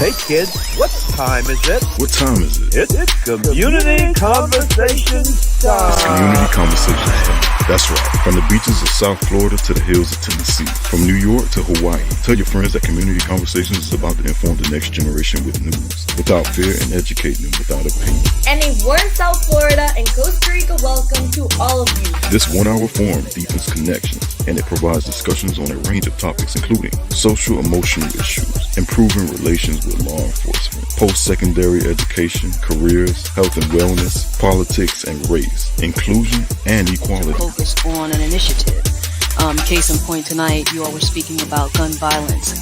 Hey kids, what time is it? What time is it? It's Community Conversations time. Community Conversations time. That's right. From the beaches of South Florida to the hills of Tennessee. From New York to Hawaii. Tell your friends that Community Conversations is about to inform the next generation with news, without fear, and educate them without opinion. And a warm South Florida and Costa Rica welcome to all of you. This 1 hour forum deepens connections, and it provides discussions on a range of topics including social emotional issues, improving relations with law enforcement, post-secondary education, careers, health and wellness, politics and race, inclusion and equality. Focus on an initiative. Case in point tonight, you all were speaking about gun violence.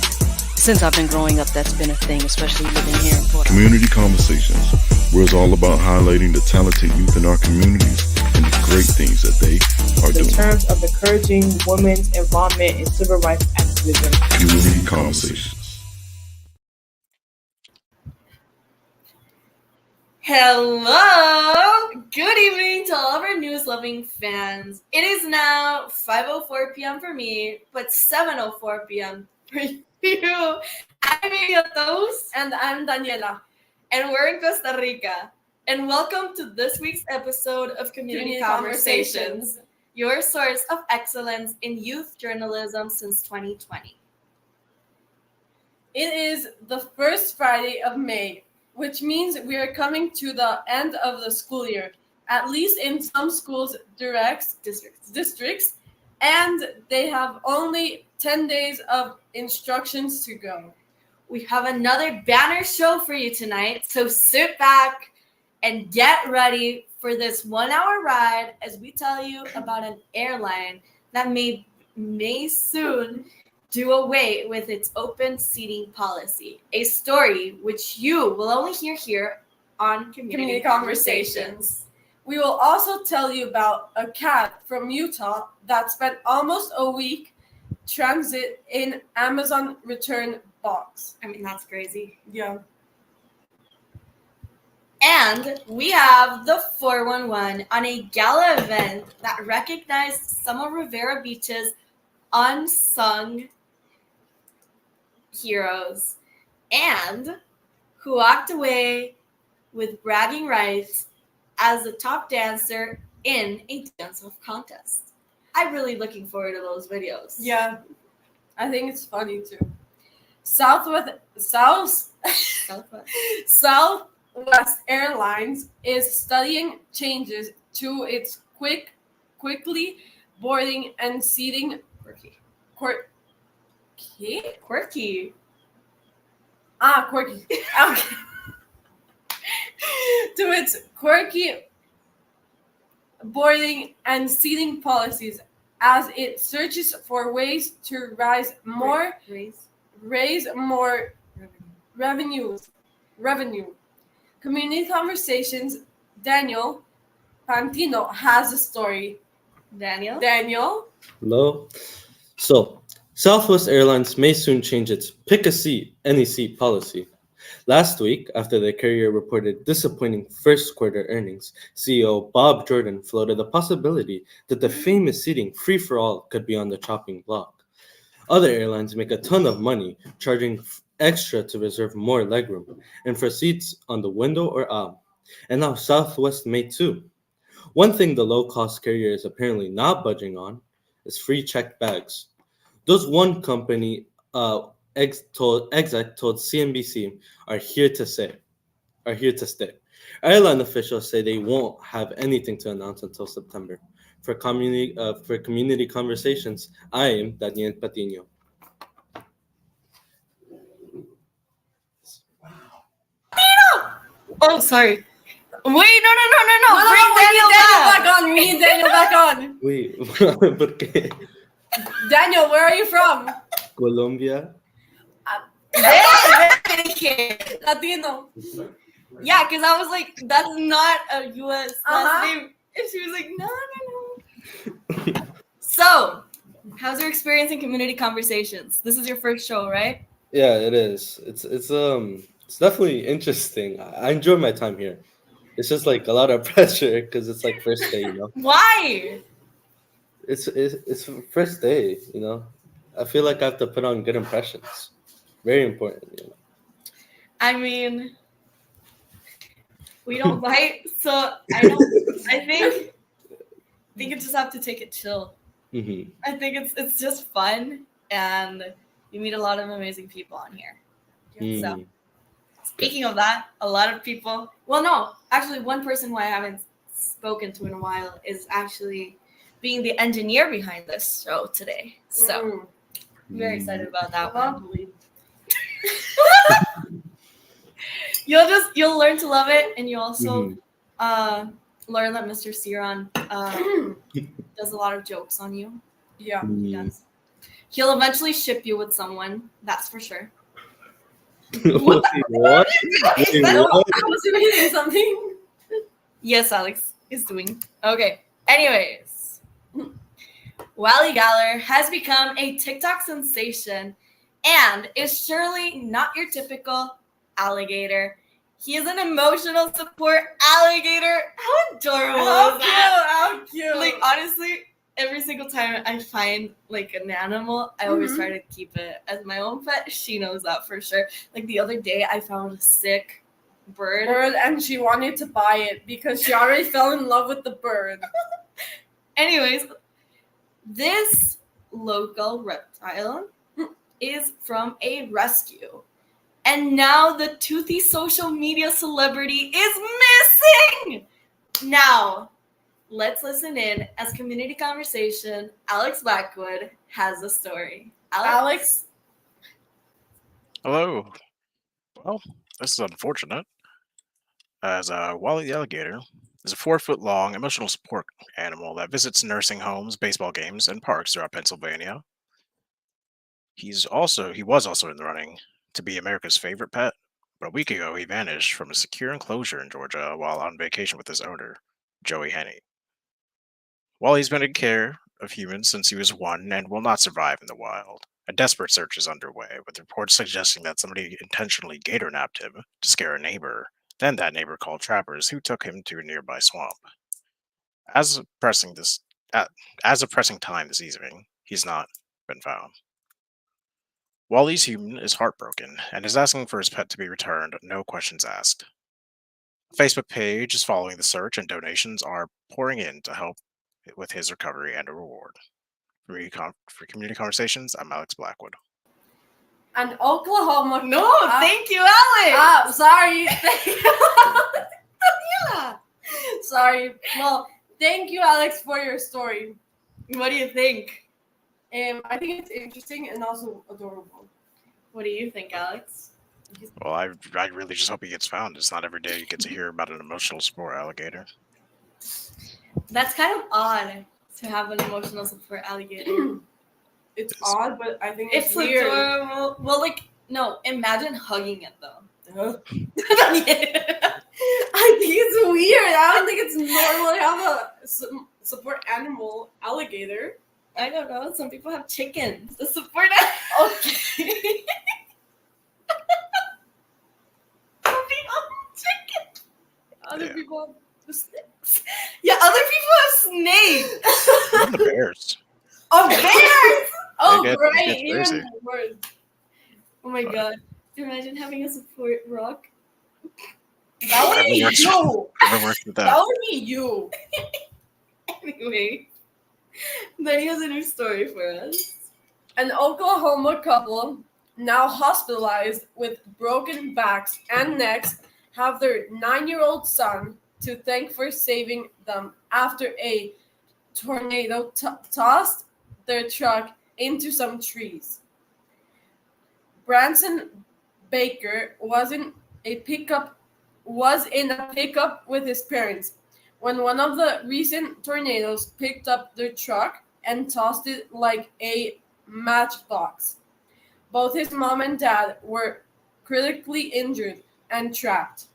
Since I've been growing up, that's been a thing, especially living here in Florida. Community Conversations, where it's all about highlighting the talented youth in our communities and the great things that they are doing. In terms of encouraging women's involvement in civil rights activism. Community Conversations. Hello! Good evening to all of our news-loving fans. It is now 5:04 p.m. for me, but 7:04 p.m. for you. I'm Emilia Toast. And I'm Daniela. And we're in Costa Rica. And welcome to this week's episode of Community Conversations, your source of excellence in youth journalism since 2020. It is the first Friday of May, which means we are coming to the end of the school year, at least in some schools' districts, and they have only 10 days of instructions to go. We have another banner show for you tonight, so sit back and get ready for this 1 hour ride as we tell you about an airline that may soon do away with its open seating policy, a story which you will only hear here on Community Conversations. We will also tell you about a cat from Utah that spent almost a week transit in Amazon return box. I mean, that's crazy. Yeah. And we have the 411 on a gala event that recognized some of Rivera Beach's unsung heroes and who walked away with bragging rights as the top dancer in a dance-off contest. I'm really looking forward to those videos. Yeah, I think it's funny too. Southwest Airlines is studying changes to its quickly boarding and seating Quirky. Quirky. Okay. To its quirky boarding and seating policies as it searches for ways to raise more revenue. Community Conversations, Daniel Pantino has a story. Daniel? Hello. So, Southwest Airlines may soon change its pick a seat, any seat policy. Last week, after the carrier reported disappointing first quarter earnings, CEO Bob Jordan floated the possibility that the famous seating free-for-all could be on the chopping block. Other airlines make a ton of money charging extra to reserve more legroom and for seats on the window or aisle. And now Southwest may too. One thing the low-cost carrier is apparently not budging on is free checked bags. Those one company exec told CNBC are here to stay. Airline officials say they won't have anything to announce until September. For community conversations, I am Daniel Patino. Oh, sorry. Wait, no. Bring Daniel back on. We need Daniel back on. Wait, ¿por qué? Daniel, where are you from? Colombia. Latino. Yeah, because I was like, that's not a U.S. last name. And she was like, no. So, how's your experience in Community Conversations? This is your first show, right? Yeah, it is. It's definitely interesting. I enjoy my time here. It's just like a lot of pressure because it's like first day, you know. Why? It's first day, you know. I feel like I have to put on good impressions. Very important, you know. I mean, we don't bite, so I don't. I think you just have to take it chill. Mm-hmm. I think it's just fun, and you meet a lot of amazing people on here. So, speaking of that, a lot of people. Well, no, actually, one person who I haven't spoken to in a while is actually being the engineer behind this show today. So, I'm very excited about that one. Lovely. You'll learn to love it, and you also learn that Mr. Siron does a lot of jokes on you. Yeah. He does. He'll eventually ship you with someone, that's for sure. What? What? Wait, I what? was reading something. Yes, Alex is doing. Okay. Anyways, Wally Galler has become a TikTok sensation and is surely not your typical alligator. He is an emotional support alligator. How adorable is that? How cute. Like, honestly, every single time I find like an animal, I always try to keep it as my own pet. She knows that for sure. Like the other day, I found a sick bird. And she wanted to buy it because she already fell in love with the bird. Anyways, this local reptile is from a rescue. And now the toothy social media celebrity is missing! Now, let's listen in as community conversation. Alex Blackwood has a story. Alex? Hello. Well, this is unfortunate, as Wally the alligator is a 4-foot-long emotional support animal that visits nursing homes, baseball games, and parks throughout Pennsylvania. He was also in the running to be America's favorite pet, but a week ago he vanished from a secure enclosure in Georgia while on vacation with his owner, Joey Henney. Wally's been in care of humans since he was 1 and will not survive in the wild. A desperate search is underway, with reports suggesting that somebody intentionally gator napped him to scare a neighbor. Then that neighbor called trappers, who took him to a nearby swamp. As of pressing time this evening, he's not been found. Wally's human is heartbroken and is asking for his pet to be returned, no questions asked. A Facebook page is following the search, and donations are pouring in to help with his recovery and a reward. For Community Conversations, I'm Alex Blackwood. An Oklahoma. No, thank you, Alex. Sorry. Yeah. Sorry. Well, thank you, Alex, for your story. What do you think? I think it's interesting and also adorable. What do you think, Alex? Well, I really just hope he gets found. It's not every day you get to hear about an emotional support alligator. That's kind of odd to have an emotional support alligator. It's odd, but I think It's weird. adorable. Well, like, no, imagine hugging it though. I think it's weird. I don't think it's normal to have a support animal alligator. I don't know. Some people have chickens to support it. Okay. Some people have chickens. Other Yeah. people have the snakes. Yeah, other people have snakes. Even the bears. Oh, bears! Oh, get- great. they get Even crazy. worse. Oh my god. Imagine having a support rock. That would be Whatever works. you. Whoever works with That that. would be you. Anyway, then he has a new story for us. An Oklahoma couple, now hospitalized with broken backs and necks, have their 9-year-old son to thank for saving them after a tornado tossed their truck into some trees. Branson Baker was in a pickup with his parents when one of the recent tornadoes picked up their truck and tossed it like a matchbox. Both his mom and dad were critically injured and trapped.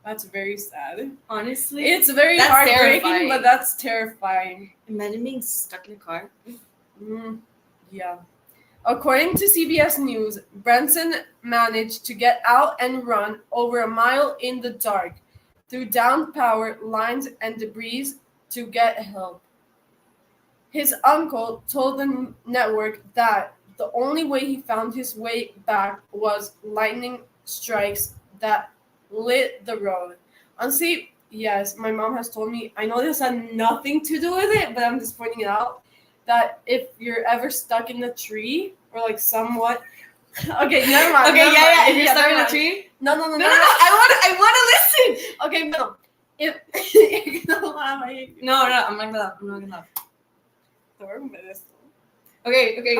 That's very sad. Honestly, It's very That's heartbreaking, terrifying. but that's terrifying. imagine being stuck in a car. Yeah. According to CBS News, Branson managed to get out and run over a mile in the dark through downed power lines and debris to get help. His uncle told the network that the only way he found his way back was lightning strikes that lit the road. Honestly, yes, my mom has told me, I know this had nothing to do with it, but I'm just pointing it out, that if you're ever stuck in a tree or like somewhat. Okay, never mind. Okay, never yeah, mind. If you're stuck never in a mind. tree. No. No. I want to listen. Okay, no. If no, I'm not gonna laugh. Okay.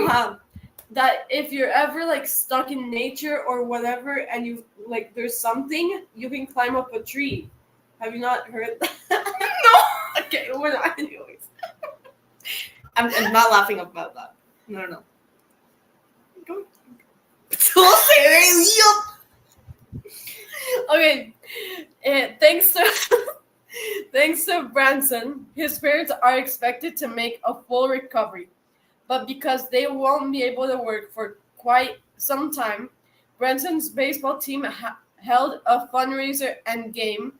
That if you're ever like stuck in nature or whatever, and you like there's something, you can climb up a tree. Have you not heard that? No. Okay, we're not. Anyways. I'm not laughing about that. No. So serious. Okay. Thanks to Branson, his parents are expected to make a full recovery. But because they won't be able to work for quite some time, Branson's baseball team held a fundraiser and game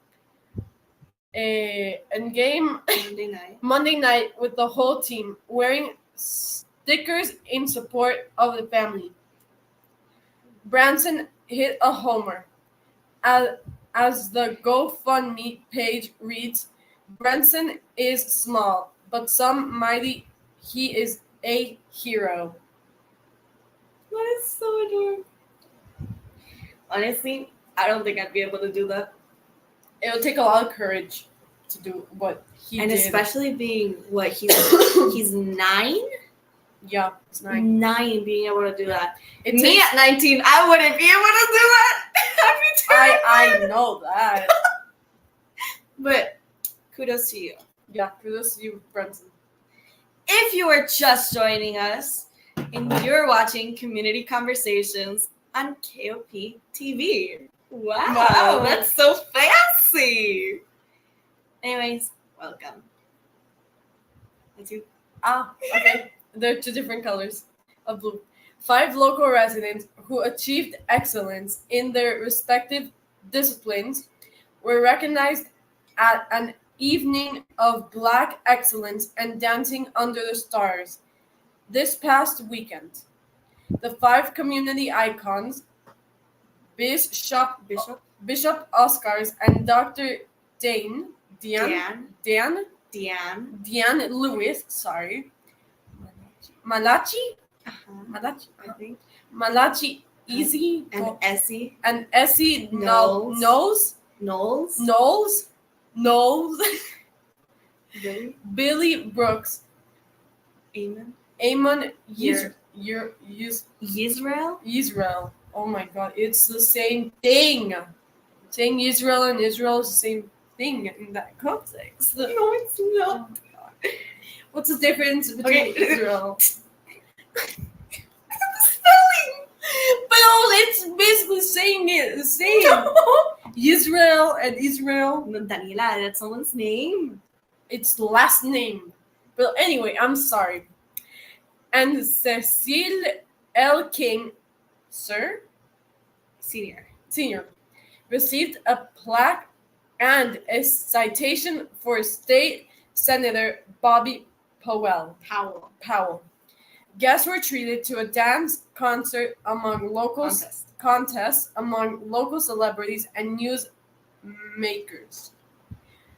Monday night with the whole team wearing stickers in support of the family. Branson hit a homer. As the GoFundMe page reads, Branson is small, but some mighty. He is a hero. That is so adorable. Honestly, I don't think I'd be able to do that. It would take a lot of courage to do what he And did. especially being he's 9? Yeah, it's 9. 9 being able to do that. It Me takes- at 19, I wouldn't be able to do that. I know that. But kudos to you. Yeah, kudos to you, Branson. If you are just joining us and you're watching Community Conversations on KOP TV. Wow, that's so fancy. Anyways, welcome. That's you. Okay. They're 2 different colors of blue. 5 local residents who achieved excellence in their respective disciplines were recognized at an evening of Black excellence and dancing under the stars this past weekend. The 5 community icons, Bishop Oscars and Dr. Diane Lewis, sorry. Malachi, I think. Malachi Easy And Essie. and Essie Knowles. Knowles, Really? Billy Brooks, Amen. Amon Yer- Israel. Israel? Oh my God, it's the same thing. Saying Israel and Israel is the same thing in that context. No, it's not. Oh my God. What's the difference between Okay. Israel? Spelling. But it's basically saying it the same. Israel and Israel. No, Daniela, that's someone's name. It's the last name. But anyway, I'm sorry. And Cecil L. King, Senior. received a plaque and a citation for State Senator Bobby Powell. Guests were treated to a dance concert among contests among local celebrities and news makers.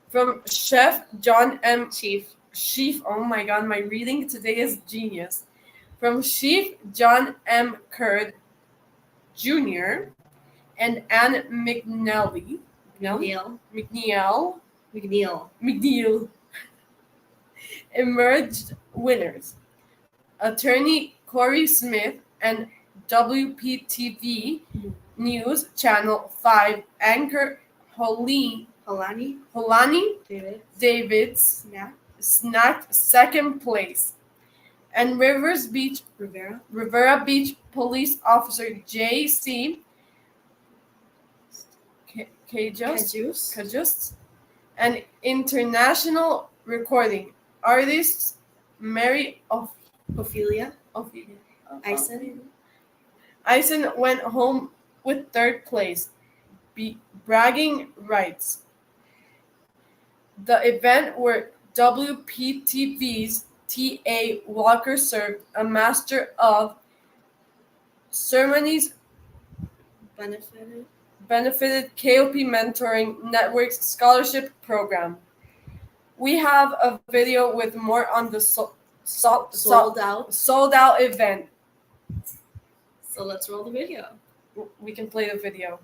From Chef John M. Chief, oh my God, my reading today is genius. From Chief John M. Curd Jr. and Anne McNeil emerged winners. Attorney Corey Smith and WPTV News Channel 5 anchor Holani Davids snagged second place. And Rivera Beach Police Officer J.C. Kajust and international recording artist Mary Ophelia. Eisen went home with third place, bragging rights. The event where WPTV's T.A. Walker served a Master of Ceremonies benefited KOP Mentoring Network's scholarship program. We have a video with more on the sold out event. So let's roll the video. We can play the video.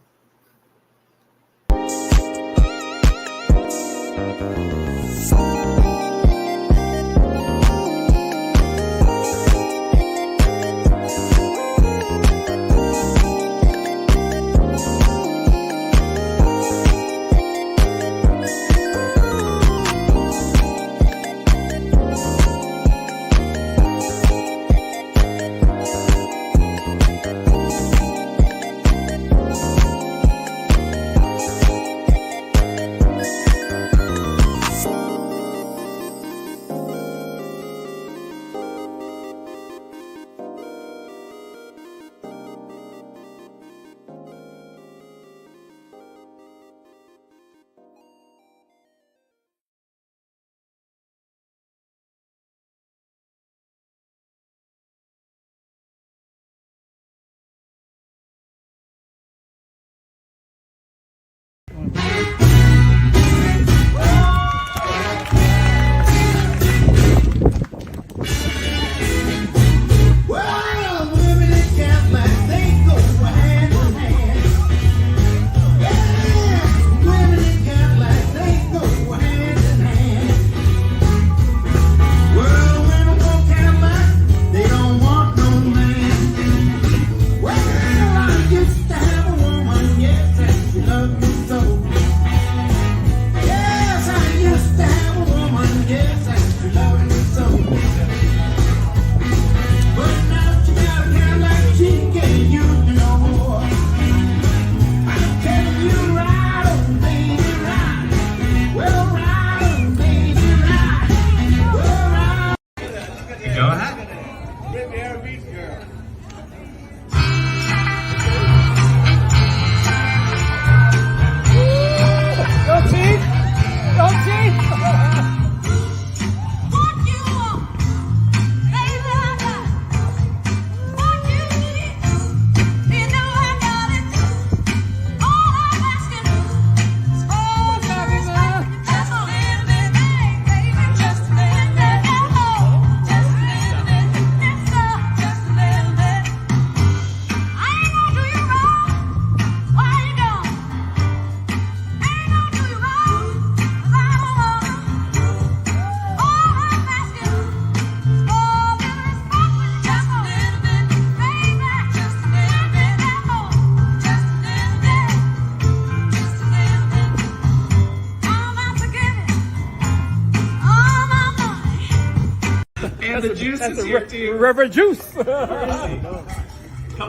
The juice is here too. Reverend Juice. Come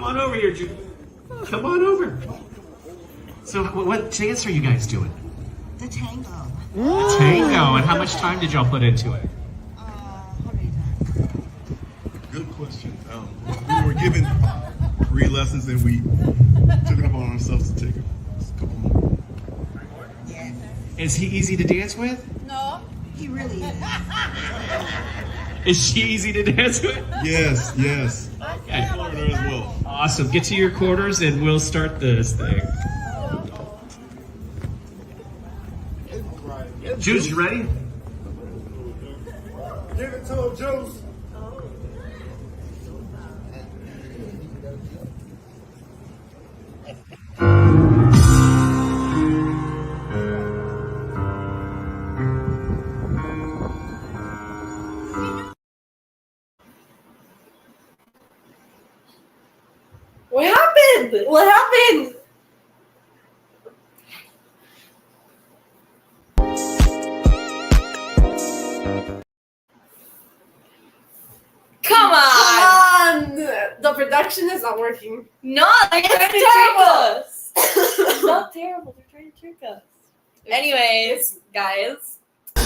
on over here, Juice. Come on over. So, what dance are you guys doing? The tango. The tango. And how much time did y'all put into it? How many times? Good question. We were given 3 lessons and we took it upon ourselves to take a couple more. Yes. Is he easy to dance with? No, he really is. Is she easy to dance with? Yes, yes. Okay. As well. Awesome. Get to your quarters and we'll start this thing. Juice, you ready? Give it to him, Juice. What happened? What happened? Come on! The production is not working. No, they're trying to trick us. It's not terrible. They're trying to trick us. Anyways, guys,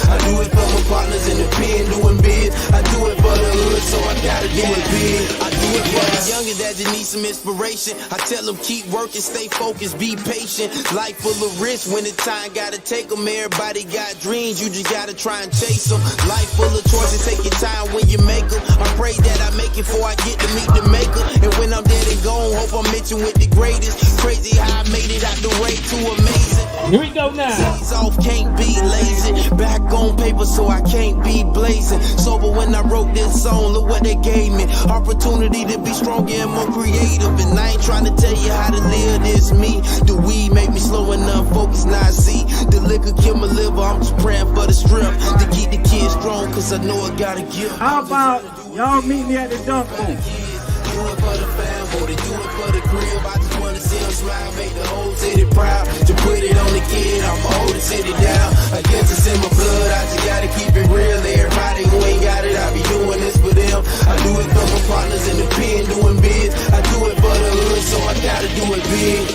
I do it for my partners in the pen, doing big. I do it for the hood, so I gotta do it big. I do it for the younger that just need some inspiration. I tell them keep working, stay focused, be patient. Life full of risk, when the time gotta take them. Everybody got dreams, you just gotta try and chase them. Life full of choices, take your time when you make them. I pray that I make it before I get to meet the maker. And when I'm dead and gone, hope I'm mentioned with the greatest. Crazy how I made it out the way, too amazing. Here we go now. Days off, can't be lazy. Back on paper, so I can't be blazing. Sober when I wrote this song, look what they gave me. Opportunity to be stronger and more creative. And I ain't trying to tell you how to live, this me. The weed make me slow enough, focus, not see. The liquor kill my liver, I'm just praying for the strength to keep the kids strong, cause I know I gotta give. How about y'all meet me at the dunk booth? Do it for the family, do it for the crib. I just wanna see them smile, make the whole city proud. To put it on the kid, I'ma hold the city down. I guess it's in my blood, I just gotta keep it real. Everybody who ain't got it, I be doing this for them. I do it for my partners in the pen, doing big. I do it for the hood, so I gotta do it big.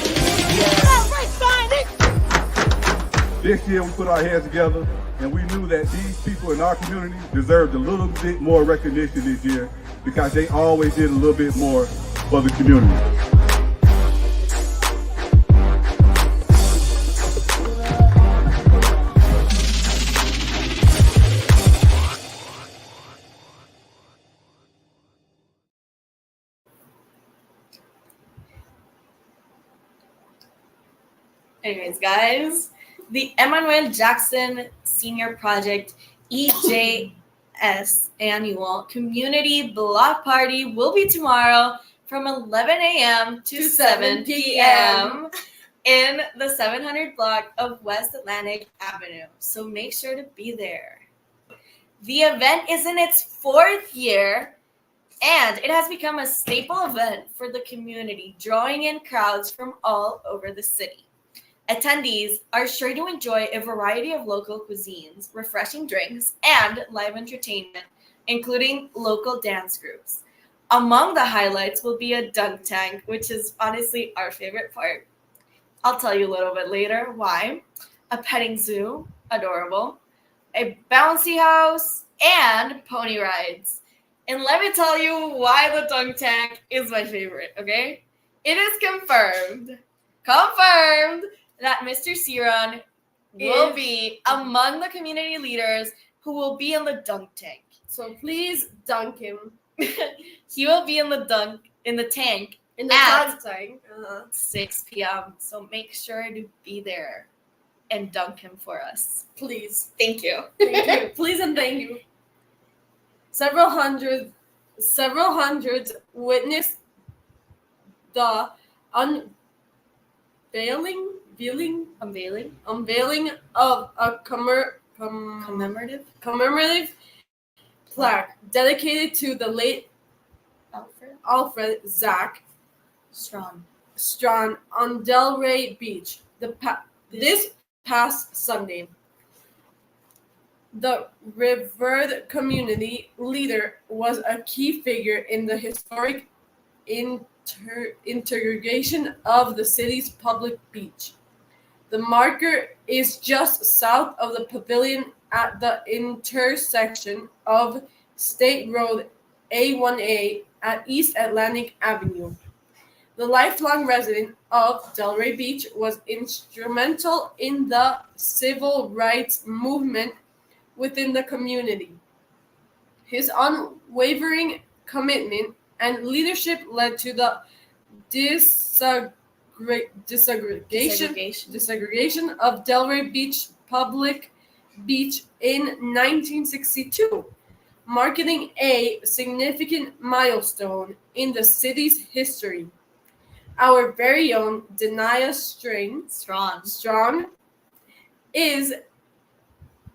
Yeah. This year we put our heads together and we knew that these people in our community deserved a little bit more recognition this year because they always did a little bit more for the community. Anyways, guys, the Emmanuel Jackson Senior Project EJS Annual Community Block Party will be tomorrow from 11 a.m. to 7 p.m. in the 700 block of West Atlantic Avenue. So make sure to be there. The event is in its 4th year, and it has become a staple event for the community, drawing in crowds from all over the city. Attendees are sure to enjoy a variety of local cuisines, refreshing drinks, and live entertainment, including local dance groups. Among the highlights will be a dunk tank, which is honestly our favorite part. I'll tell you a little bit later why. A petting zoo, adorable. A bouncy house, and pony rides. And let me tell you why the dunk tank is my favorite, okay? It is confirmed that Mr. Ciron will be among the community leaders who will be in the dunk tank. So please dunk him. He will be in the tank Dunk tank. 6 p.m. So make sure to be there and dunk him for us. Please. Thank you. Thank you. Please and thank you. Several hundred witnessed the unveiling of a commemorative plaque dedicated to the late Alfred Zach Strawn on Delray Beach this past Sunday. The revered community leader was a key figure in the historic integration of the city's public beach. The marker is just south of the pavilion at the intersection of State Road A1A at East Atlantic Avenue. The lifelong resident of Delray Beach was instrumental in the civil rights movement within the community. His unwavering commitment and leadership led to the desegregation of Delray Beach public beach in 1962, marking a significant milestone in the city's history. Our very own Denia Strawn is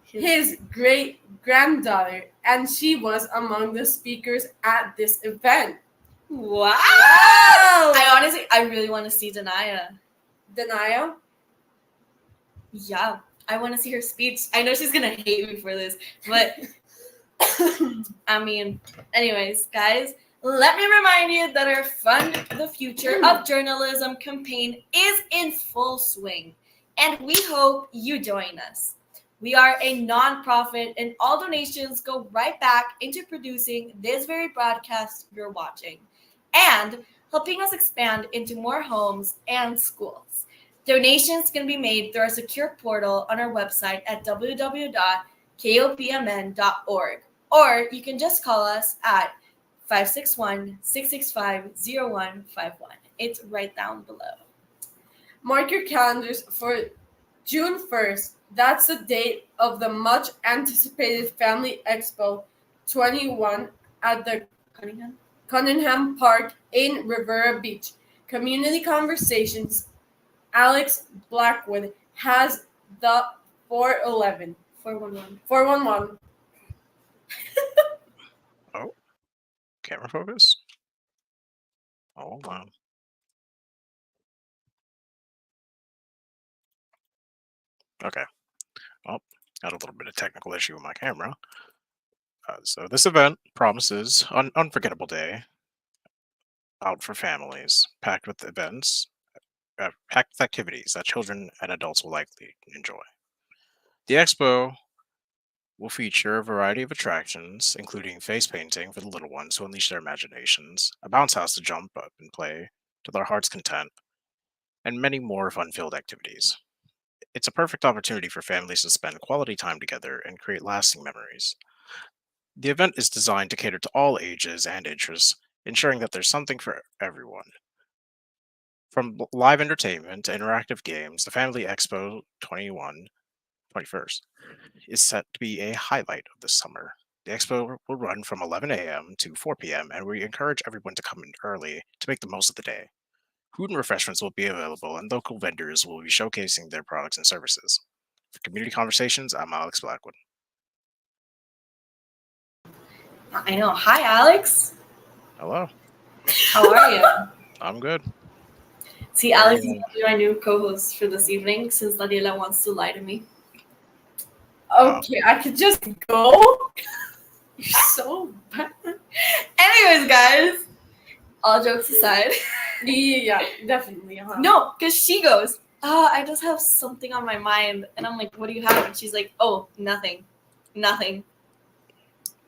his great-granddaughter, and she was among the speakers at this event. Wow! I really want to see Denia. Denia? Yeah, I want to see her speech. I know she's going to hate me for this, but I mean, anyways, guys, let me remind you that our Fund the Future of Journalism campaign is in full swing, and we hope you join us. We are a nonprofit, and all donations go right back into producing this very broadcast you're watching and helping us expand into more homes and schools. Donations can be made through our secure portal on our website at www.kopmn.org, or you can just call us at 561-665-0151. It's right down below. Mark your calendars for June 1st. That's the date of the much anticipated Family Expo 21 at the Cunningham Park in Riviera Beach. Community Conversations, Alex Blackwood has the 411. 411. Oh, camera focus. Oh, wow. Okay. Well, had a little bit of technical issue with my camera. So this event promises an unforgettable day out for families, packed with events, packed with activities that children and adults will likely enjoy. The expo will feature a variety of attractions, including face painting for the little ones to unleash their imaginations, a bounce house to jump up and play to their heart's content, and many more fun-filled activities. It's a perfect opportunity for families to spend quality time together and create lasting memories. The event is designed to cater to all ages and interests, ensuring that there's something for everyone. From live entertainment to interactive games, the Family Expo 21st is set to be a highlight of this summer. The expo will run from 11 a.m. to 4 p.m., and we encourage everyone to come in early to make the most of the day. Food and refreshments will be available, and local vendors will be showcasing their products and services. For Community Conversations, I'm Alex Blackwood. I know. Hi, Alex. Hello. How are you? I'm good. See, Alex is going to be my new co-host for this evening since Daniela wants to lie to me. Okay, I could just go. You're so bad. Anyways, guys, all jokes aside. Yeah, definitely. No, because she goes, I just have something on my mind. And I'm like, what do you have? And she's like, oh, nothing. Nothing.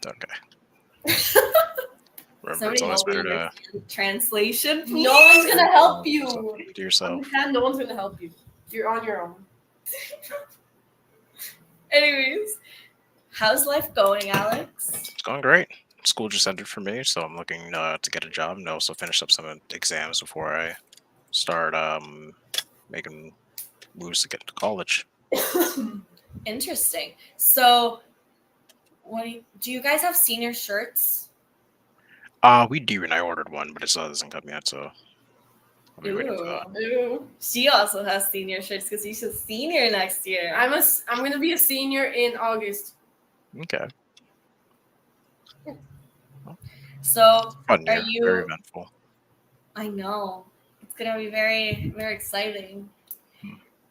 Okay. Remember, Somebody it's always help me better to understand translation, please. No one's going to help you. do yourself. Understand? No one's going to help you. You're on your own. Anyways, how's life going, Alex? It's going great. School just ended for me, so I'm looking to get a job and also finish up some exams before I start making moves to get into college. Interesting. So, do you guys have senior shirts? We do, and I ordered one, but it still hasn't come yet, so I'll be waiting for that. Ew. She also has senior shirts because she's a senior next year. I'm gonna be a senior in August. Okay. So, Fun year, are you? very eventful. I know it's gonna be very, very exciting.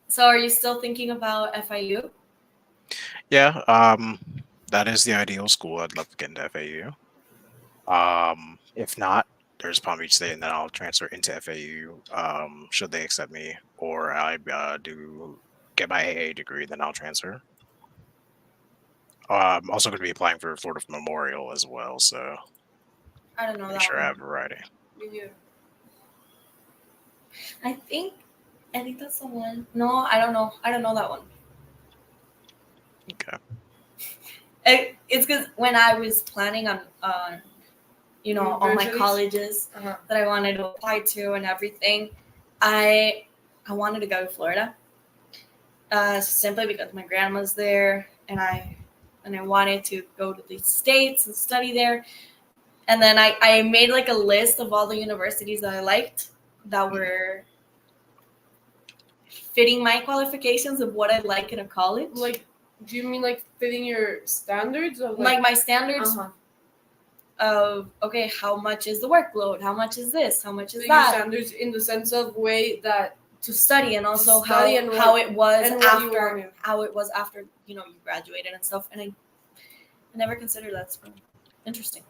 So, are you still thinking about FIU? Yeah, that is the ideal school. I'd love to get into FAU. If not, there's Palm Beach State, and then I'll transfer into FAU. Should they accept me, or I do get my AA degree, then I'll transfer. I'm also going to be applying for Florida Memorial as well, so I don't know make that sure one. I have variety. I think that's the one. No, I don't know. I don't know that one. Okay. It's because when I was planning on, all my Universities? colleges that I wanted to apply to and everything, I wanted to go to Florida, simply because my grandma's there, and I wanted to go to the States and study there. And then I made like a list of all the universities that I liked that were fitting my qualifications of what I'd like in a college. Like, do you mean like fitting your standards? Or like my standards of, okay, how much is the workload? How much is this? How much is your that? standards in the sense of way that To study, and also Study and how what- it was and what you after wanted. how it was after you graduated and stuff. And I never considered that. So interesting.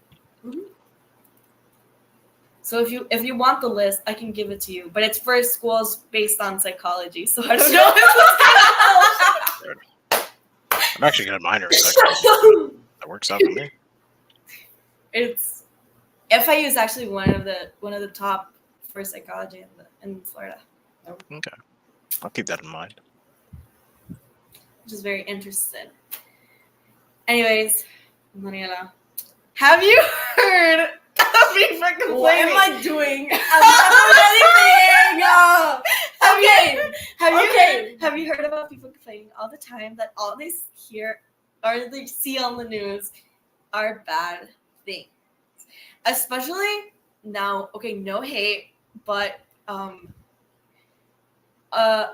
So if you want the list, I can give it to you. But it's for schools based on psychology, so I don't know if it's gonna help. I'm actually good at minor in psychology. That works out for me. It's FIU is actually one of the top for psychology in Florida, Okay. I'll keep that in mind. which is very interesting. Anyways, Mariela, have you heard of people complaining? What am I doing? Have you heard about people complaining all the time that all they hear or they see on the news are bad things? Especially now, okay, no hate, but a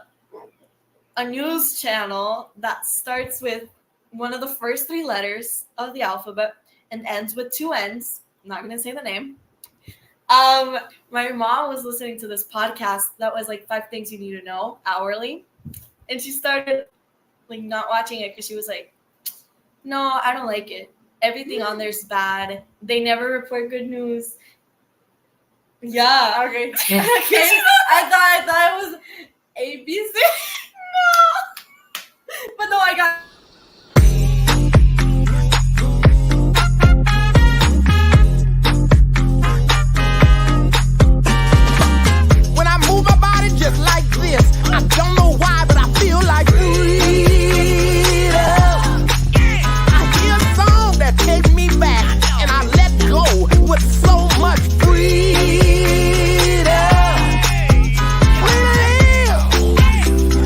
news channel that starts with one of the first 3 letters of the alphabet and ends with 2 N's. I'm not gonna say the name. My mom was listening to this podcast that was like 5 things you need to know hourly, and she started like not watching it because she was like, "No, I don't like it. Everything on there's bad. They never report good news." Yeah. Okay. I thought it was ABC. No. But no, I got. When I move my body just like this, I don't know why, but I feel like freedom. I hear a song that takes me back, and I let go with so much freedom.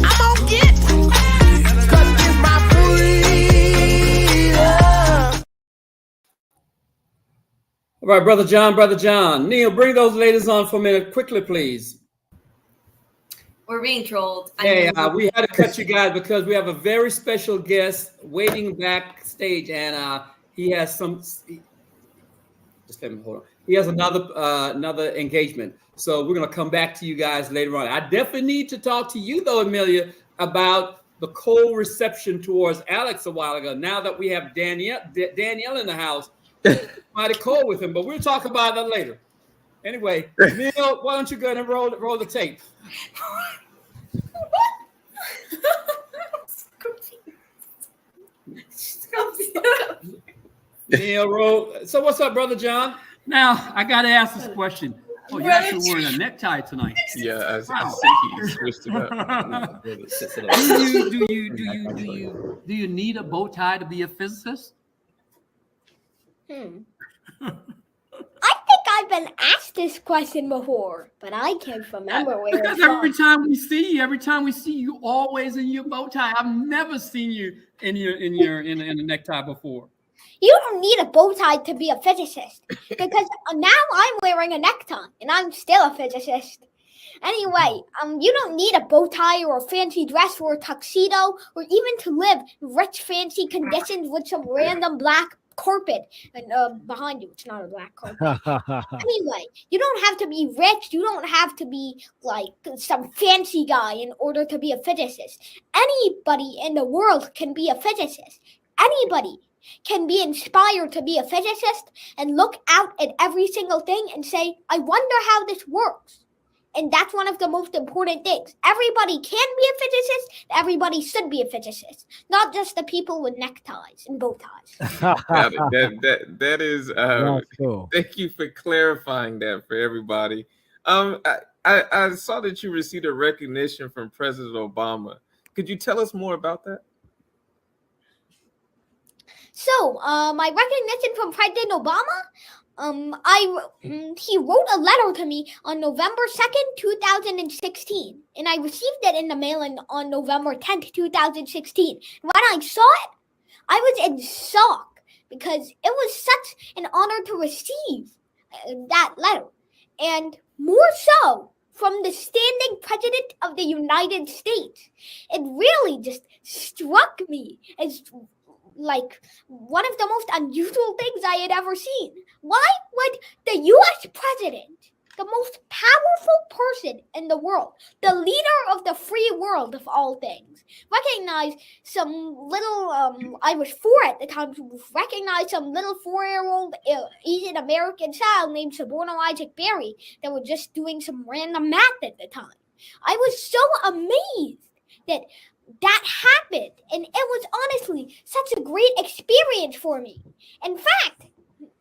I'm gonna get, 'cause it's my freedom. All right, Brother John. Neil, bring those ladies on for a minute quickly, please. We're being trolled. Hey, we had to cut you guys because we have a very special guest waiting backstage, and he has some. Just let me hold on. He has another engagement, so we're gonna come back to you guys later on. I definitely need to talk to you though, Amelia, about the cold reception towards Alex a while ago. Now that we have Danielle in the house, mighty cold with him, but we'll talk about that later. Anyway, Neil, why don't you go ahead and roll the tape? Neil, roll. So what's up, Brother John? Now I got to ask this question. Oh, you're actually wearing a necktie tonight. Yeah, I see he switched it up. Do you need a bow tie to be a physicist? I think I've been asked this question before, but I can't remember where Because it's every from. time we see you, always in your bow tie. I've never seen you in a necktie before. You don't need a bow tie to be a physicist because now I'm wearing a necktie and I'm still a physicist. Anyway, you don't need a bow tie or a fancy dress or a tuxedo or even to live in rich, fancy conditions with some random black carpet and behind you. It's not a black carpet. Anyway, you don't have to be rich. You don't have to be like some fancy guy in order to be a physicist. Anybody in the world can be a physicist. Anybody can be inspired to be a physicist and look out at every single thing and say, I wonder how this works. And that's one of the most important things. Everybody can be a physicist. Everybody should be a physicist, not just the people with neckties and bow ties. that is cool. Thank you for clarifying that for everybody. I saw that you received a recognition from President Obama. Could you tell us more about that? So, my recognition from President Obama, he wrote a letter to me on November 2nd, 2016, and I received it in the mail on November 10th, 2016. When I saw it, I was in shock because it was such an honor to receive that letter, and more so from the standing president of the United States. It really just struck me as like one of the most unusual things I had ever seen. Why would the U.S. president, the most powerful person in the world, the leader of the free world of all things, recognize some little, I was 4 at the time, recognize some little 4-year-old Asian American child named Saborno Isaac Berry that was just doing some random math at the time. I was so amazed that that happened, and it was honestly such a great experience for me. In fact,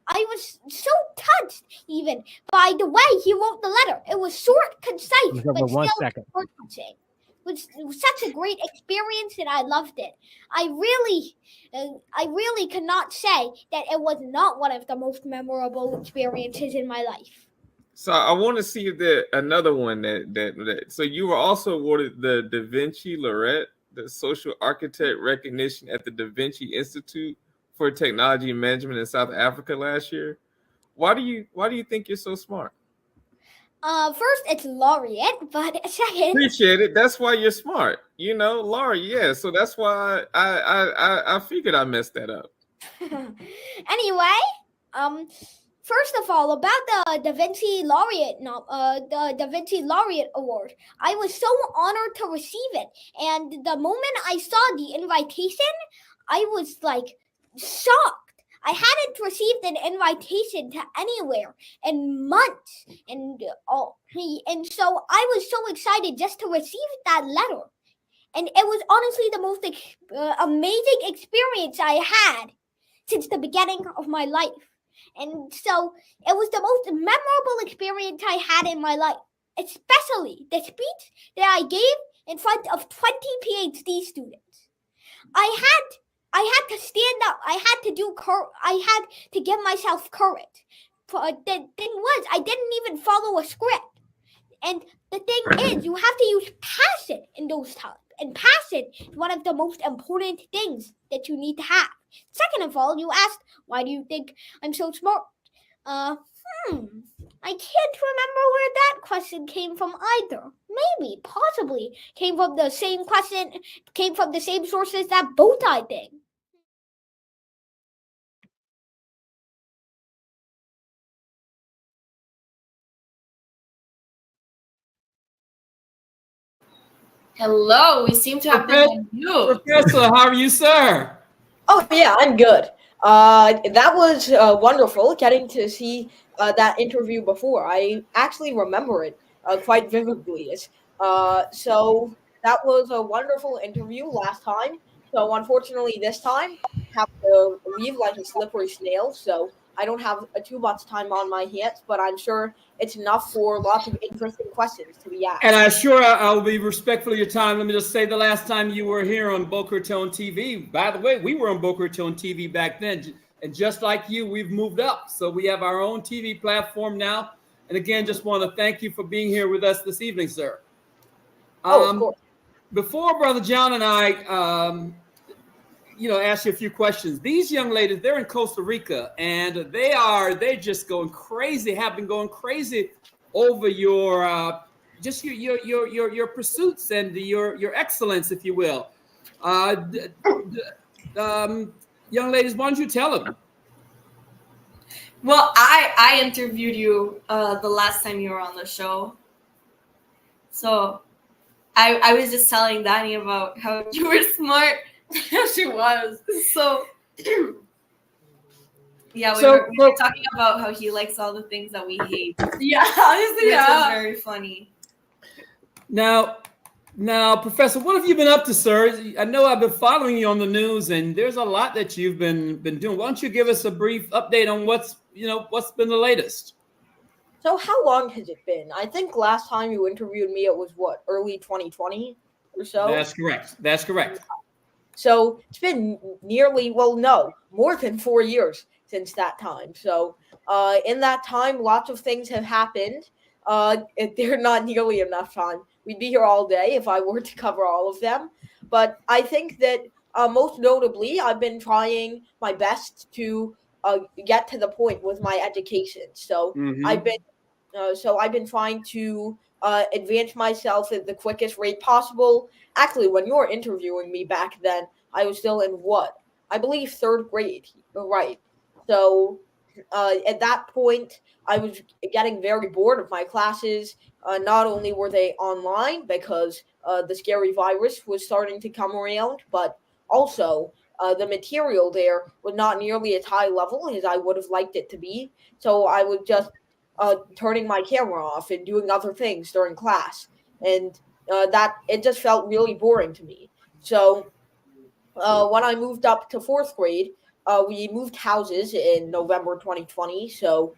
I was so touched even by the way he wrote the letter. It was short, concise, but One still second. touching. It was such a great experience, and I loved it. I really cannot say that it was not one of the most memorable experiences in my life. So I want to see if there another one that. So you were also awarded the Da Vinci Laureate, the Social Architect Recognition at the Da Vinci Institute for Technology and Management in South Africa last year. Why do you think you're so smart? First it's laureate, but second, Appreciate it. That's why you're smart. You know, laureate. Yeah. So that's why I figured I messed that up. Anyway, first of all, about the Da Vinci Laureate, the Da Vinci Laureate Award, I was so honored to receive it. And the moment I saw the invitation, I was like shocked. I hadn't received an invitation to anywhere in months, and so I was so excited just to receive that letter. And it was honestly the most amazing experience I had since the beginning of my life. And so it was the most memorable experience I had in my life, especially the speech that I gave in front of 20 PhD students. I had to stand up. I had to give myself courage. But the thing was, I didn't even follow a script. And the thing is, you have to use passion in those times. And passion is one of the most important things that you need to have. Second of all, you asked, why do you think I'm so smart? I can't remember where that question came from either. Maybe, possibly, came from the same sources that Bowtie thing. Hello, we seem to have been on mute. Professor, how are you, sir? Oh yeah, I'm good. That was wonderful getting to see that interview before. I actually remember it quite vividly. So that was a wonderful interview last time. So unfortunately, this time I have to leave like a slippery snail. So I don't have too much time on my hands, but I'm sure it's enough for lots of interesting questions to be asked. And I'll be respectful of your time. Let me just say the last time you were here on Boca Raton TV, by the way, we were on Boca Raton TV back then. And just like you, we've moved up. So we have our own TV platform now. And again, just want to thank you for being here with us this evening, sir. Of course. Before Brother John and I, ask you a few questions. These young ladies, they're in Costa Rica, and they're just going crazy, have been going crazy over your pursuits and your excellence, if you will. Young ladies, why don't you tell them? Well, I interviewed you the last time you were on the show. So I was just telling Danny about how you were smart. She was. So yeah, we were talking about how he likes all the things that we hate. Yeah, honestly, which was very funny. Now, Professor, what have you been up to, sir? I know I've been following you on the news, and there's a lot that you've been doing. Why don't you give us a brief update on what's been the latest? So how long has it been? I think last time you interviewed me, it was early 2020 or so? That's correct. So it's been more than 4 years since that time. So in that time, lots of things have happened. They're not nearly enough time. We'd be here all day if I were to cover all of them. But I think that most notably, I've been trying my best to get to the point with my education. So I've been trying to advance myself at the quickest rate possible. Actually, when you were interviewing me back then, I was still in I believe third grade, right? So at that point, I was getting very bored of my classes. Not only were they online because the scary virus was starting to come around, but also the material there was not nearly as high level as I would have liked it to be. So I was just turning my camera off and doing other things during class. And that it just felt really boring to me. So when I moved up to fourth grade, we moved houses in November 2020. So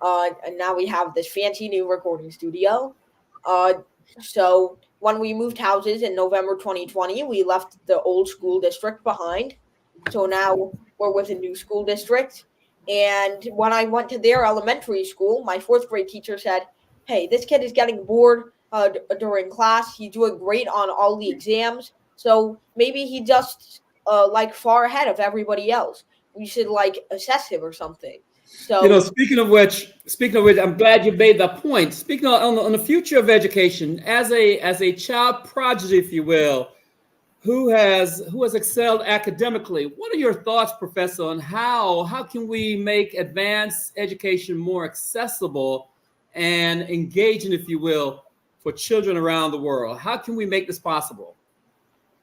and now we have this fancy new recording studio. So when we moved houses in November 2020, we left the old school district behind. So now we're with a new school district. And when I went to their elementary school, my fourth grade teacher said, "Hey, this kid is getting bored during class. He's doing great on all the exams. So maybe he just like far ahead of everybody else. We should like assess him or something." So speaking of which, I'm glad you made that point. Speaking on the future of education, as a child prodigy, if you will, who has excelled academically, what are your thoughts, Professor, on how can we make advanced education more accessible and engaging, if you will, for children around the world? How can we make this possible?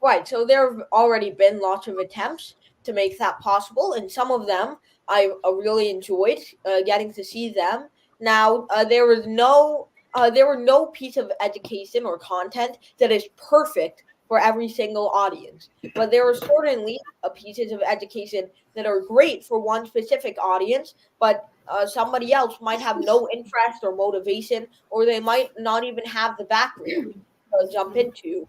Right. So there have already been lots of attempts to make that possible, and some of them I really enjoyed getting to see them. Now there were no piece of education or content that is perfect for every single audience, but there are certainly pieces of education that are great for one specific audience, but somebody else might have no interest or motivation, or they might not even have the background to jump into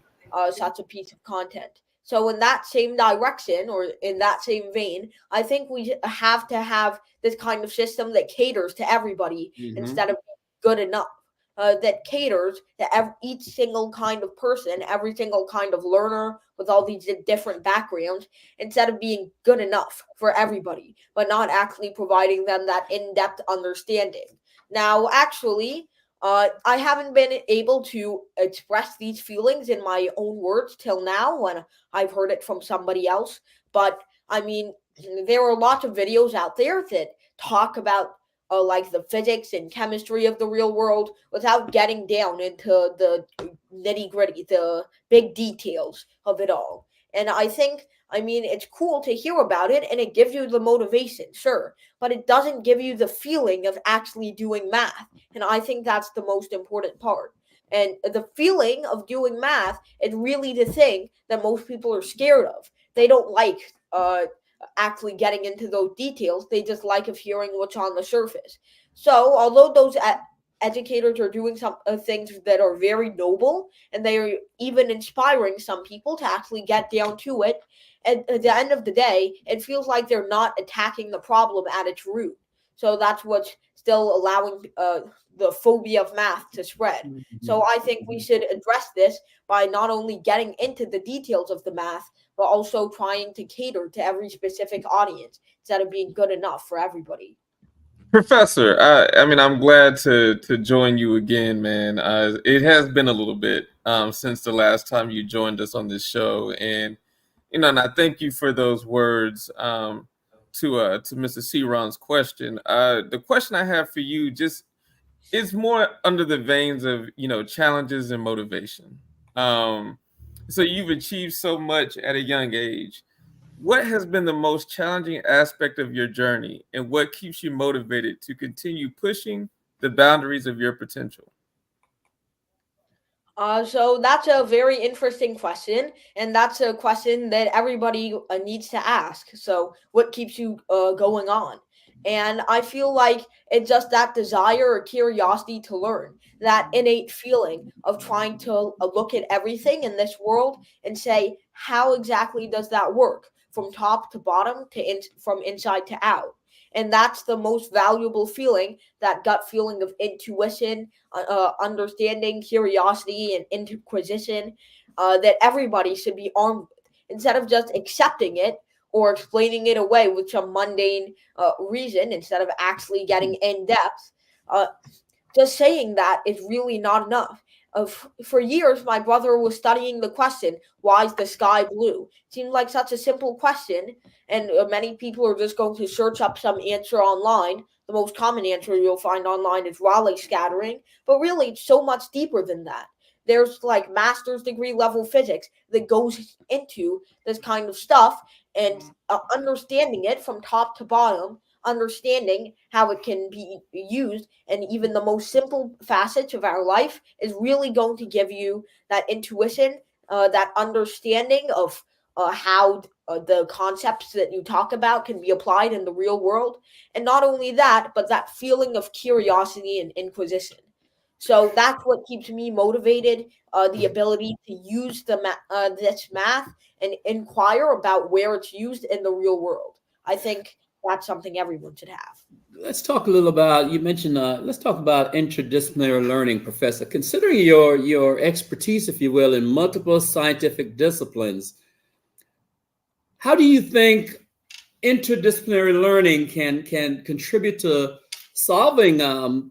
such a piece of content. So in that same direction, or in that same vein, I think we have to have this kind of system that caters to everybody instead of being good enough. That caters to each single kind of person, every single kind of learner with all these different backgrounds, instead of being good enough for everybody, but not actually providing them that in-depth understanding. Now, actually, I haven't been able to express these feelings in my own words till now when I've heard it from somebody else. But I mean, there are lots of videos out there that talk about like the physics and chemistry of the real world without getting down into the nitty gritty, the big details of it all. And I mean, it's cool to hear about it and it gives you the motivation, sure, but it doesn't give you the feeling of actually doing math. And I think that's the most important part. And the feeling of doing math is really the thing that most people are scared of. They don't like actually getting into those details. They just like of hearing what's on the surface. So although those educators are doing some things that are very noble, and they are even inspiring some people to actually get down to it, at the end of the day, it feels like they're not attacking the problem at its root. So that's what's still allowing the phobia of math to spread. So I think we should address this by not only getting into the details of the math, but also trying to cater to every specific audience instead of being good enough for everybody. Professor, I mean, I'm glad to join you again, man. It has been a little bit since the last time you joined us on this show, and and I thank you for those words to Mr. C-Ron's question. The question I have for you just is more under the veins of challenges and motivation. So you've achieved so much at a young age. What has been the most challenging aspect of your journey, and what keeps you motivated to continue pushing the boundaries of your potential? So that's a very interesting question, and that's a question that everybody needs to ask. So what keeps you going on? And I feel like it's just that desire or curiosity to learn, that innate feeling of trying to look at everything in this world and say, how exactly does that work? From top to bottom, from inside to out. And that's the most valuable feeling, that gut feeling of intuition, understanding, curiosity, and inquisition that everybody should be armed with, instead of just accepting it or explaining it away with some mundane reason, instead of actually getting in depth. Just saying that is really not enough. For years, my brother was studying the question, why is the sky blue? It seemed like such a simple question, and many people are just going to search up some answer online. The most common answer you'll find online is Rayleigh scattering, but really it's so much deeper than that. There's like master's degree level physics that goes into this kind of stuff, and understanding it from top to bottom, understanding how it can be used in even the most simple facets of our life is really going to give you that intuition that understanding of how the concepts that you talk about can be applied in the real world. And not only that, but that feeling of curiosity and inquisition. So that's what keeps me motivated, the ability to use this math and inquire about where it's used in the real world. I think that's something everyone should have. Let's talk a little about, you mentioned, let's talk about interdisciplinary learning, Professor. Considering your expertise, if you will, in multiple scientific disciplines, how do you think interdisciplinary learning can contribute to solving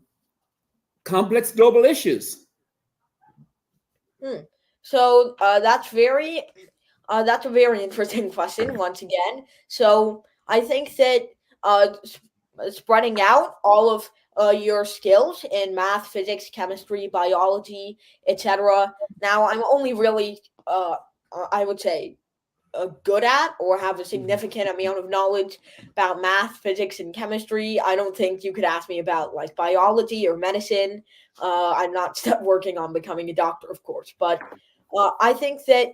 complex global issues? So that's a very interesting question once again. So I think that spreading out all of your skills in math, physics, chemistry, biology, etc. Now I'm only really, I would say, good at or have a significant amount of knowledge about math, physics, and chemistry. I don't think you could ask me about like biology or medicine. I'm not working on becoming a doctor, of course, but I think that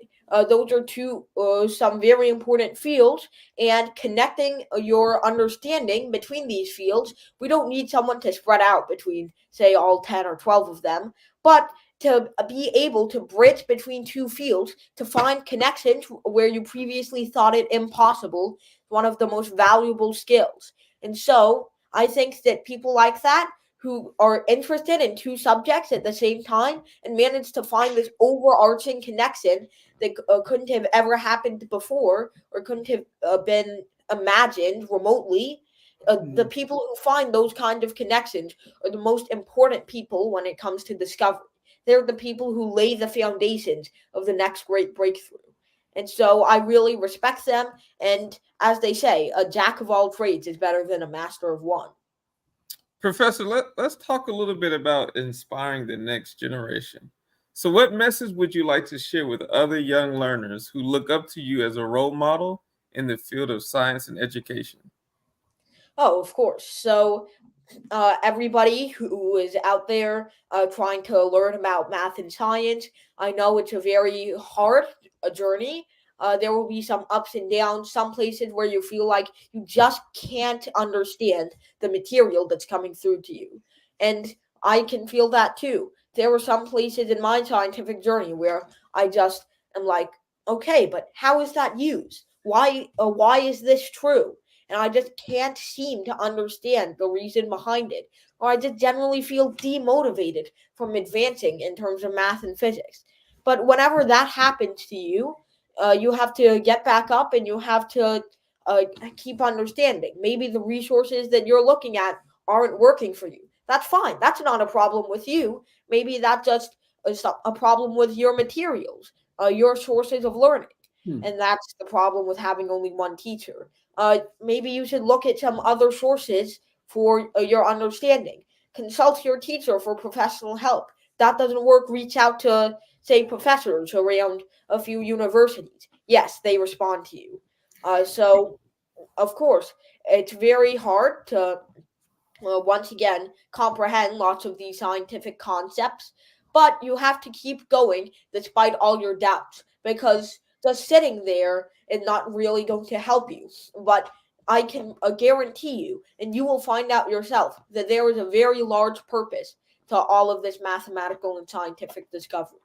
those are some very important fields, and connecting your understanding between these fields. We don't need someone to spread out between, say, all 10 or 12 of them, but to be able to bridge between two fields to find connections where you previously thought it impossible, one of the most valuable skills. And so I think that people like that, who are interested in two subjects at the same time and manage to find this overarching connection that couldn't have ever happened before or couldn't have been imagined remotely. The people who find those kind of connections are the most important people when it comes to discovery. They're the people who lay the foundations of the next great breakthrough. And so I really respect them. And as they say, a jack of all trades is better than a master of one. Professor, let's talk a little bit about inspiring the next generation. So what message would you like to share with other young learners who look up to you as a role model in the field of science and education? Oh, of course. So everybody who is out there trying to learn about math and science, I know it's a very hard journey. There will be some ups and downs, some places where you feel like you just can't understand the material that's coming through to you. And I can feel that too. There were some places in my scientific journey where I just am like, okay, but how is that used? Why is this true? And I just can't seem to understand the reason behind it. Or I just generally feel demotivated from advancing in terms of math and physics. But whenever that happens to you, you have to get back up and you have to keep understanding. Maybe the resources that you're looking at aren't working for you. That's fine. That's not a problem with you. Maybe that just is a problem with your materials, your sources of learning. And that's the problem with having only one teacher. Maybe you should look at some other sources for your understanding. Consult your teacher for professional help. That doesn't work. Reach out to, say, professors around a few universities. Yes, they respond to you. So, of course, it's very hard to, once again, comprehend lots of these scientific concepts, but you have to keep going despite all your doubts, because just sitting there is not really going to help you. But I can guarantee you, and you will find out yourself, that there is a very large purpose to all of this mathematical and scientific discovery.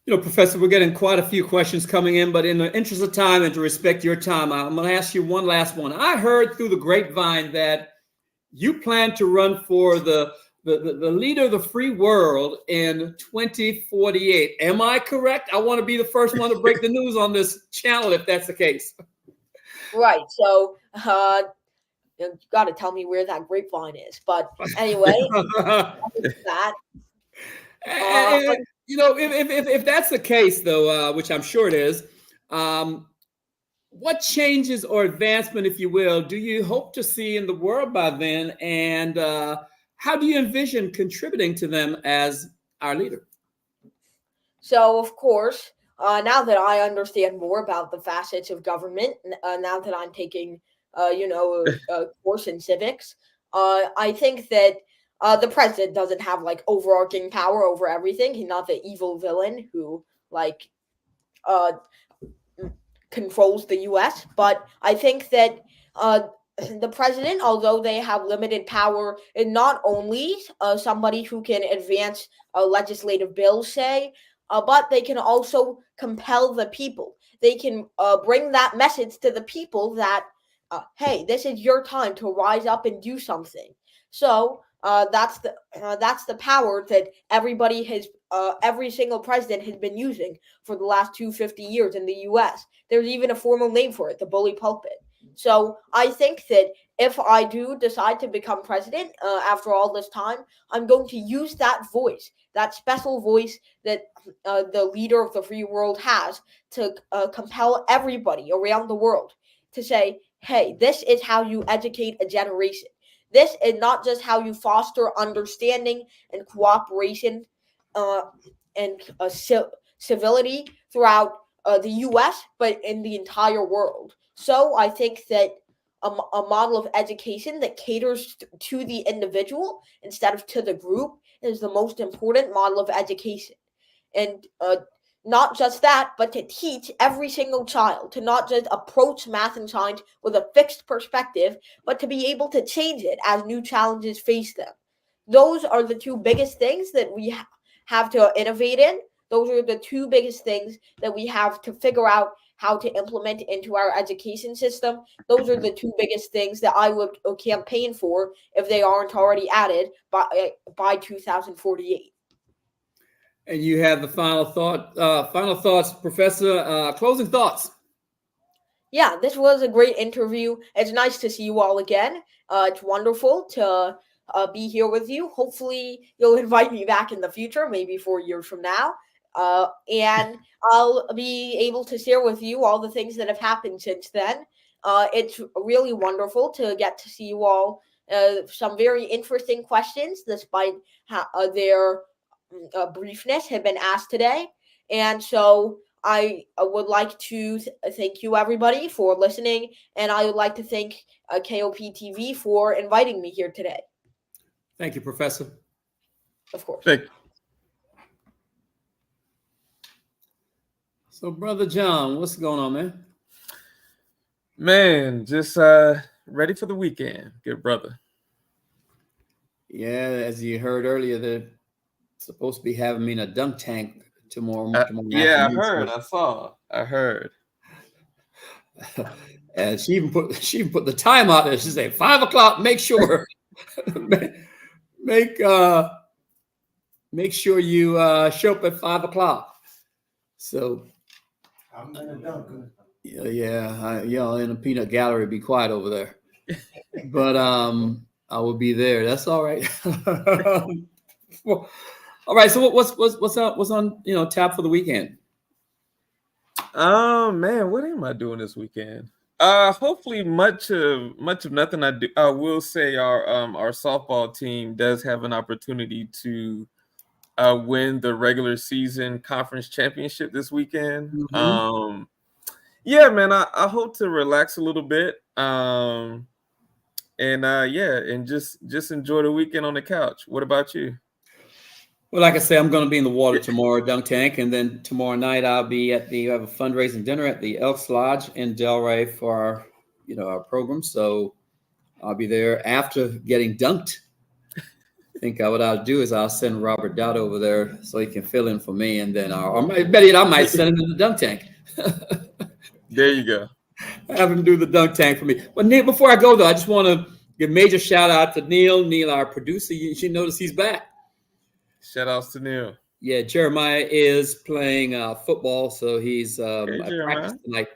You know, Professor, we're getting quite a few questions coming in, but in the interest of time and to respect your time, I'm going to ask you one last one. I heard through the grapevine that you plan to run for the leader of the free world in 2048. Am I correct? I want to be the first one to break the news on this channel if that's the case. Right. So you got to tell me where that grapevine is. But anyway, that. You know, if that's the case, though, which I'm sure it is, what changes or advancement, if you will, do you hope to see in the world by then? And how do you envision contributing to them as our leader? So, of course, now that I understand more about the facets of government, now that I'm taking, a course in civics, I think that the president doesn't have like overarching power over everything. He's not the evil villain who like controls the U.S. But I think that the president, although they have limited power, is not only somebody who can advance legislative bills, but they can also compel the people. They can bring that message to the people that, hey, this is your time to rise up and do something. So that's the power that everybody has, every single president has been using for the last 250 years in the U.S. There's even a formal name for it, the bully pulpit. So I think that if I do decide to become president after all this time, I'm going to use that voice, that special voice that the leader of the free world has, to compel everybody around the world to say, hey, this is how you educate a generation. This is not just how you foster understanding and cooperation and civility throughout the U.S., but in the entire world. So I think that a model of education that caters to the individual instead of to the group is the most important model of education. And not just that, but to teach every single child to not just approach math and science with a fixed perspective, but to be able to change it as new challenges face them. Those are the two biggest things that we have to innovate in. Those are the two biggest things that we have to figure out how to implement into our education system. Those are the two biggest things that I would campaign for if they aren't already added by 2048. And you have the final thoughts, Professor. Closing thoughts. Yeah, this was a great interview. It's nice to see you all again. It's wonderful to be here with you. Hopefully, you'll invite me back in the future, maybe 4 years from now. And I'll be able to share with you all the things that have happened since then. It's really wonderful to get to see you all. Some very interesting questions, despite their briefness, have been asked today. And so I would like to thank you, everybody, for listening. And I would like to thank KOP TV for inviting me here today. Thank you, Professor. Of course. Thank you. So, Brother John, what's going on, man? Man, just ready for the weekend, good brother. Yeah, as you heard earlier, they're supposed to be having me in a dunk tank tomorrow. Yeah, I heard. I heard. And she even put the time out there. She said 5 o'clock. Make sure, make sure you show up at 5 o'clock. So. I'm gonna dunk. Y'all in a peanut gallery, be quiet over there. But I will be there. That's all right. Well, all right. So what's on tap for the weekend? Man, what am I doing this weekend? Hopefully much of nothing. I will say our softball team does have an opportunity to win the regular season conference championship this weekend. Mm-hmm. Yeah, man, I hope to relax a little bit. And just enjoy the weekend on the couch. What about you? Well, like I say, I'm going to be in the water tomorrow, dunk tank, and then tomorrow night I'll be we have a fundraising dinner at the Elks Lodge in Delray for our program. So I'll be there after getting dunked. I think what I'll do is I'll send Robert Dowd over there so he can fill in for me, and then I might send him to the dunk tank. There you go. Have him do the dunk tank for me. But Neil, before I go though, I just want to give a major shout out to Neil. Neil, our producer, you should notice he's back. Shout outs to Neil. Yeah, Jeremiah is playing football, so he's at practice tonight.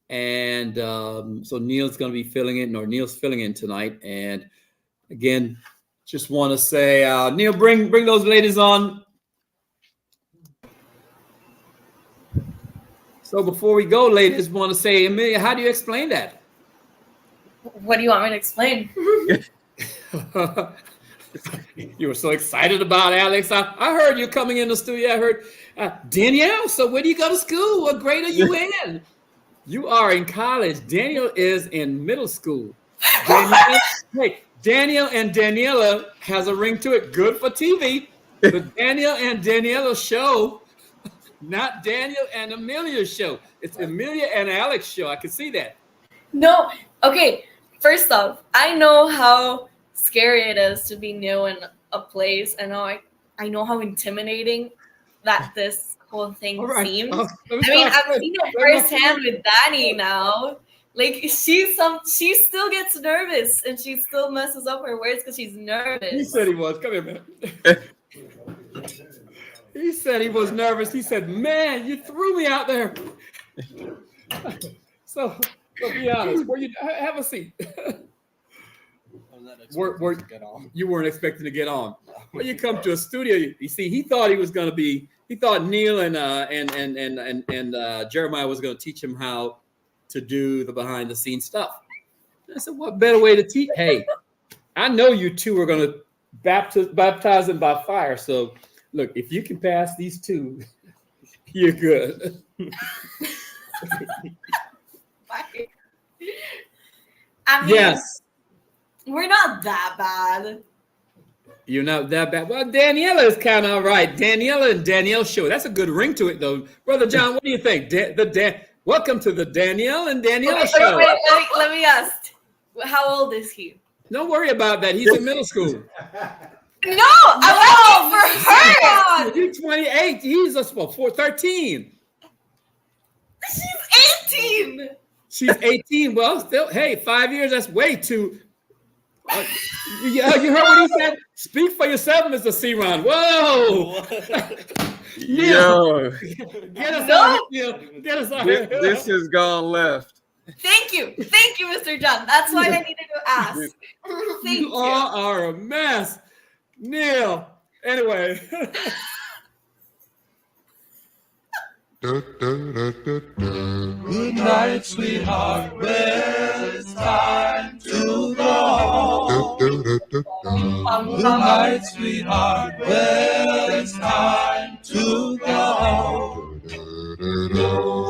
And so Neil's going to be filling in tonight. And again, just want to say, Neil, bring those ladies on. So before we go, ladies, want to say, Amelia, how do you explain that? What do you want me to explain? You were so excited about Alex. I heard you coming in the studio. I heard Danielle. So where do you go to school? What grade are you in? You are in college. Daniel is in middle school. Daniel and Daniela has a ring to it. Good for TV. The Daniel and Daniela show not Daniel and Amelia's show. It's Amelia and Alex's show. I can see that. No. Okay. First off, I know how scary it is to be new in a place. I know how intimidating that this whole thing All right. seems. Let me I mean, start I've seen it Let me firsthand with Danny now. Like she still gets nervous and she still messes up her words because she's nervous. He said he was. Come here, man. He said he was nervous. He said, "Man, you threw me out there." So be honest. Were you have a seat? You weren't expecting to get on. When you come to a studio, you see, he thought he was going to be. He thought Neil and Jeremiah was going to teach him how to do the behind the scenes stuff. I said, "What better way to teach? Hey, I know you two are going to baptize them by fire. So, look, if you can pass these two, you're good." I mean, Yes. We're not that bad. You're not that bad. Well, Daniela is kind of all right. Daniela and Danielle show. That's a good ring to it, though. Brother John, what do you think? Welcome to the Danielle and Daniela show. Wait, let me ask. How old is he? Don't worry about that. He's in middle school. No, I want for her. You're 28. He's 13. She's 18. She's 18. Well, still, hey, 5 years, that's way too. You heard what he said? Speak for yourself, Mr. C-Ron. Whoa. Yo. Get us out here. Get us out here. This has gone left. Thank you, Mr. John. That's why I needed to ask. Thank you. You all are a mess. Neil. Anyway. Good night, sweetheart. Well, it's time to go home. Good night, sweetheart. Well, it's time to go home.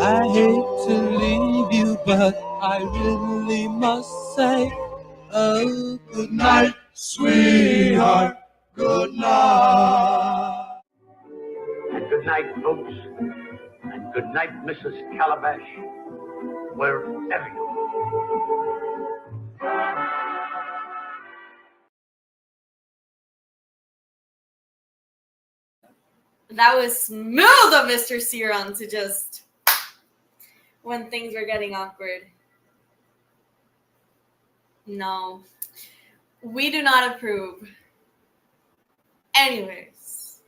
I hate to leave you, but I really must say, oh, good night, sweetheart. Good night. And good night, folks. And good night, Mrs. Calabash, wherever you are. That was smooth of Mr. Ciron to just when things were getting awkward. No, we do not approve. Anyways.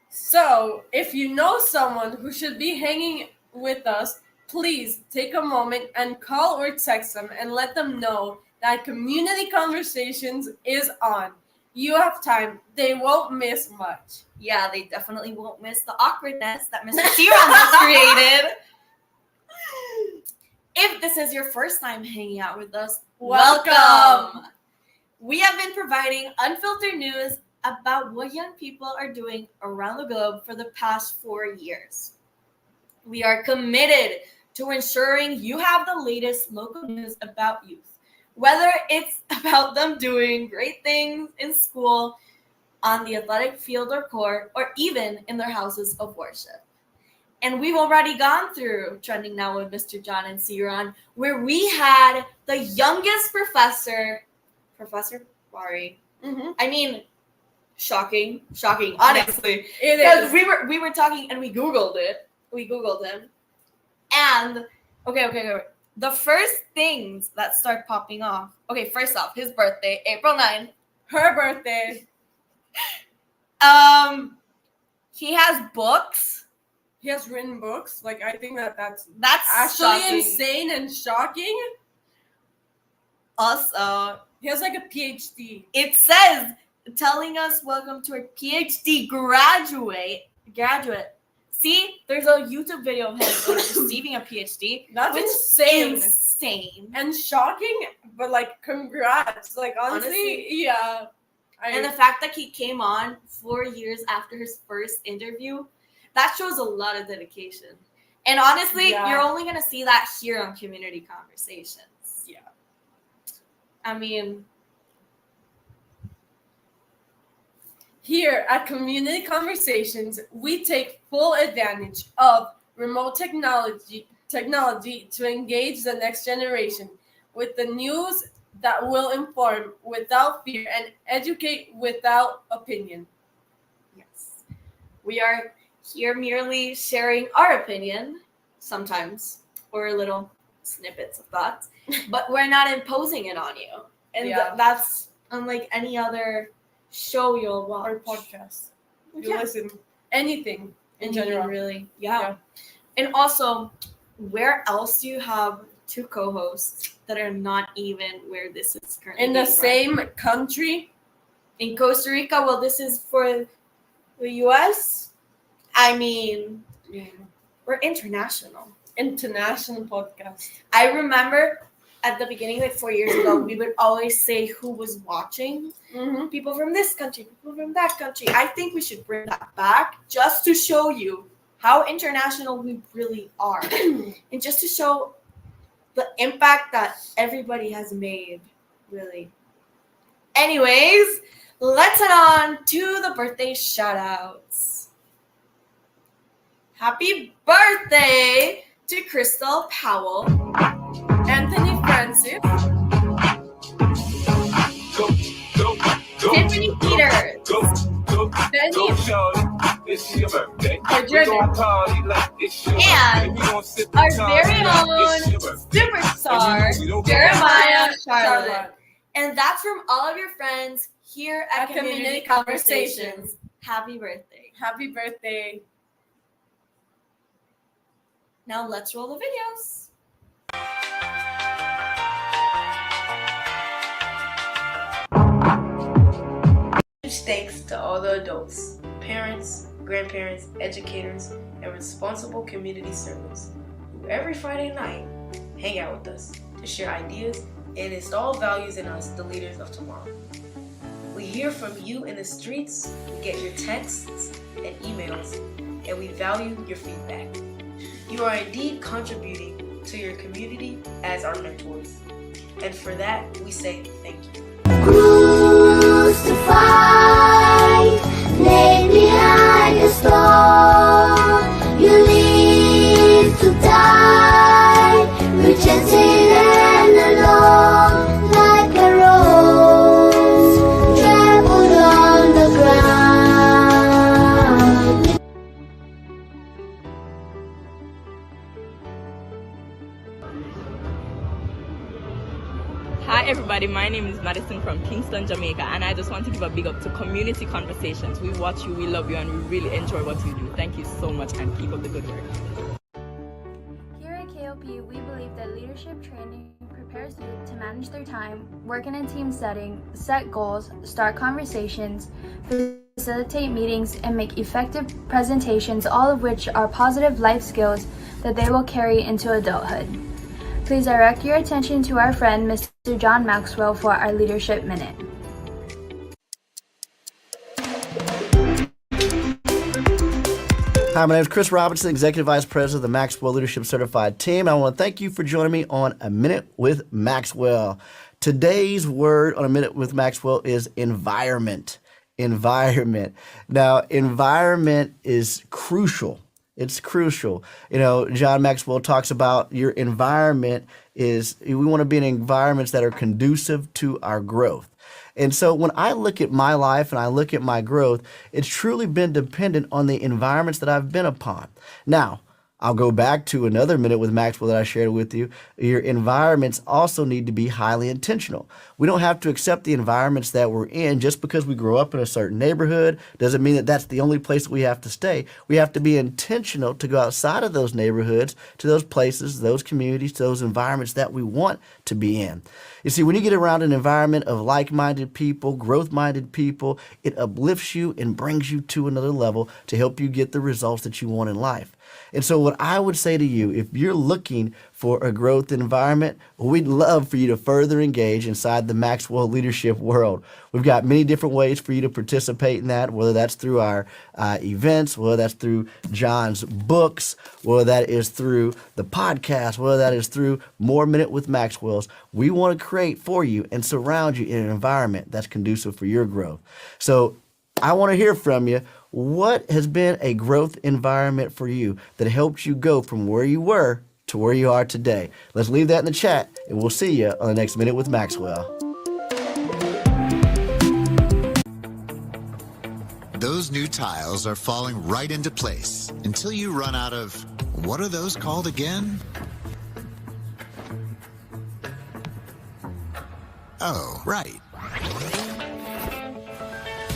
So, if you know someone who should be hanging with us, please take a moment and call or text them and let them know that Community Conversations is on. You have time. They won't miss much. Yeah, they definitely won't miss the awkwardness that Mr. Ciron has created. If this is your first time hanging out with us, welcome. We have been providing unfiltered news about what young people are doing around the globe for the past 4 years. We are committed to ensuring you have the latest local news about youth, whether it's about them doing great things in school, on the athletic field or court, or even in their houses of worship. And we've already gone through Trending Now with Mr. John and Ciron, where we had the youngest professor, Professor Bari. I mean, shocking, honestly. It because is. we were talking and we Googled it. We Googled him. And okay. The first things that start popping off. Okay, first off, his birthday, April 9th. Her birthday. He has books. He has written books. Like, I think that's actually shocking. Insane and shocking. Also, he has like a PhD. It says, telling us welcome to a PhD graduate. See, there's a YouTube video of him receiving a PhD. That's which insane. Insane. And shocking, but like, congrats. Like, honestly, yeah. And the fact that he came on 4 years after his first interview, that shows a lot of dedication. And honestly, you're only going to see that here on Community Conversations. Yeah. I mean, Here at Community Conversations, we take full advantage of remote technology to engage the next generation with the news that will inform without fear and educate without opinion. Yes. We are here merely sharing our opinion, sometimes, or little snippets of thoughts, but we're not imposing it on you. And that's unlike any other show you'll watch. Or podcast. You listen. Anything in general. Really. Yeah. And also, where else do you have two co-hosts that are not even where this is currently in the being same run? country? In Costa Rica? Well, this is for the US. I mean, we're international. International podcast. I remember at the beginning, like 4 years ago, we would always say who was watching. Mm-hmm. People from this country, people from that country. I think we should bring that back just to show you how international we really are. And just to show the impact that everybody has made, really. Anyways, let's head on to the birthday shout-outs. Happy birthday to Crystal Powell, Anthony Francis, Tiffany Peters, Benny, and our very own superstar, Jeremiah Charlotte. And that's from all of your friends here at Community Conversations. Happy birthday. Happy birthday. Now let's roll the videos. Huge thanks to all the adults, parents, grandparents, educators, and responsible community servants who every Friday night hang out with us to share ideas and install values in us, the leaders of tomorrow. We hear from you in the streets, we get your texts and emails, and we value your feedback. You are indeed contributing to your community as our mentors. And for that, we say thank you. Crucified, laid behind the stone, you live to die, rejected and alone, like a rose, trampled on the ground. Hi everybody, my name is Madison from Kingston, Jamaica, and I just want to give a big up to Community Conversations. We watch you, we love you, and we really enjoy what you do. Thank you so much and keep up the good work. Here at KOP, we believe that leadership training prepares youth to manage their time, work in a team setting, set goals, start conversations, facilitate meetings, and make effective presentations, all of which are positive life skills that they will carry into adulthood. Please direct your attention to our friend, Mr. John Maxwell, for our Leadership Minute. Hi, my name is Chris Robinson, Executive Vice President of the Maxwell Leadership Certified Team. I want to thank you for joining me on A Minute with Maxwell. Today's word on A Minute with Maxwell is environment. Environment. Now, environment is crucial. It's crucial. You know, John Maxwell talks about your environment is, we want to be in environments that are conducive to our growth. And so when I look at my life and I look at my growth, it's truly been dependent on the environments that I've been upon. Now, I'll go back to another minute with Maxwell that I shared with you. Your environments also need to be highly intentional. We don't have to accept the environments that we're in just because we grow up in a certain neighborhood. Doesn't mean that that's the only place that we have to stay. We have to be intentional to go outside of those neighborhoods, to those places, those communities, to those environments that we want to be in. You see, when you get around an environment of like-minded people, growth-minded people, it uplifts you and brings you to another level to help you get the results that you want in life. And so what I would say to you, if you're looking for a growth environment, we'd love for you to further engage inside the Maxwell leadership world. We've got many different ways for you to participate in that, whether that's through our events, whether that's through John's books, whether that is through the podcast, whether that is through More Minute with Maxwell's. We want to create for you and surround you in an environment that's conducive for your growth. So I want to hear from you. What has been a growth environment for you that helped you go from where you were to where you are today? Let's leave that in the chat, and we'll see you on the next Minute with Maxwell. Those new tiles are falling right into place until you run out of, what are those called again? Oh, right.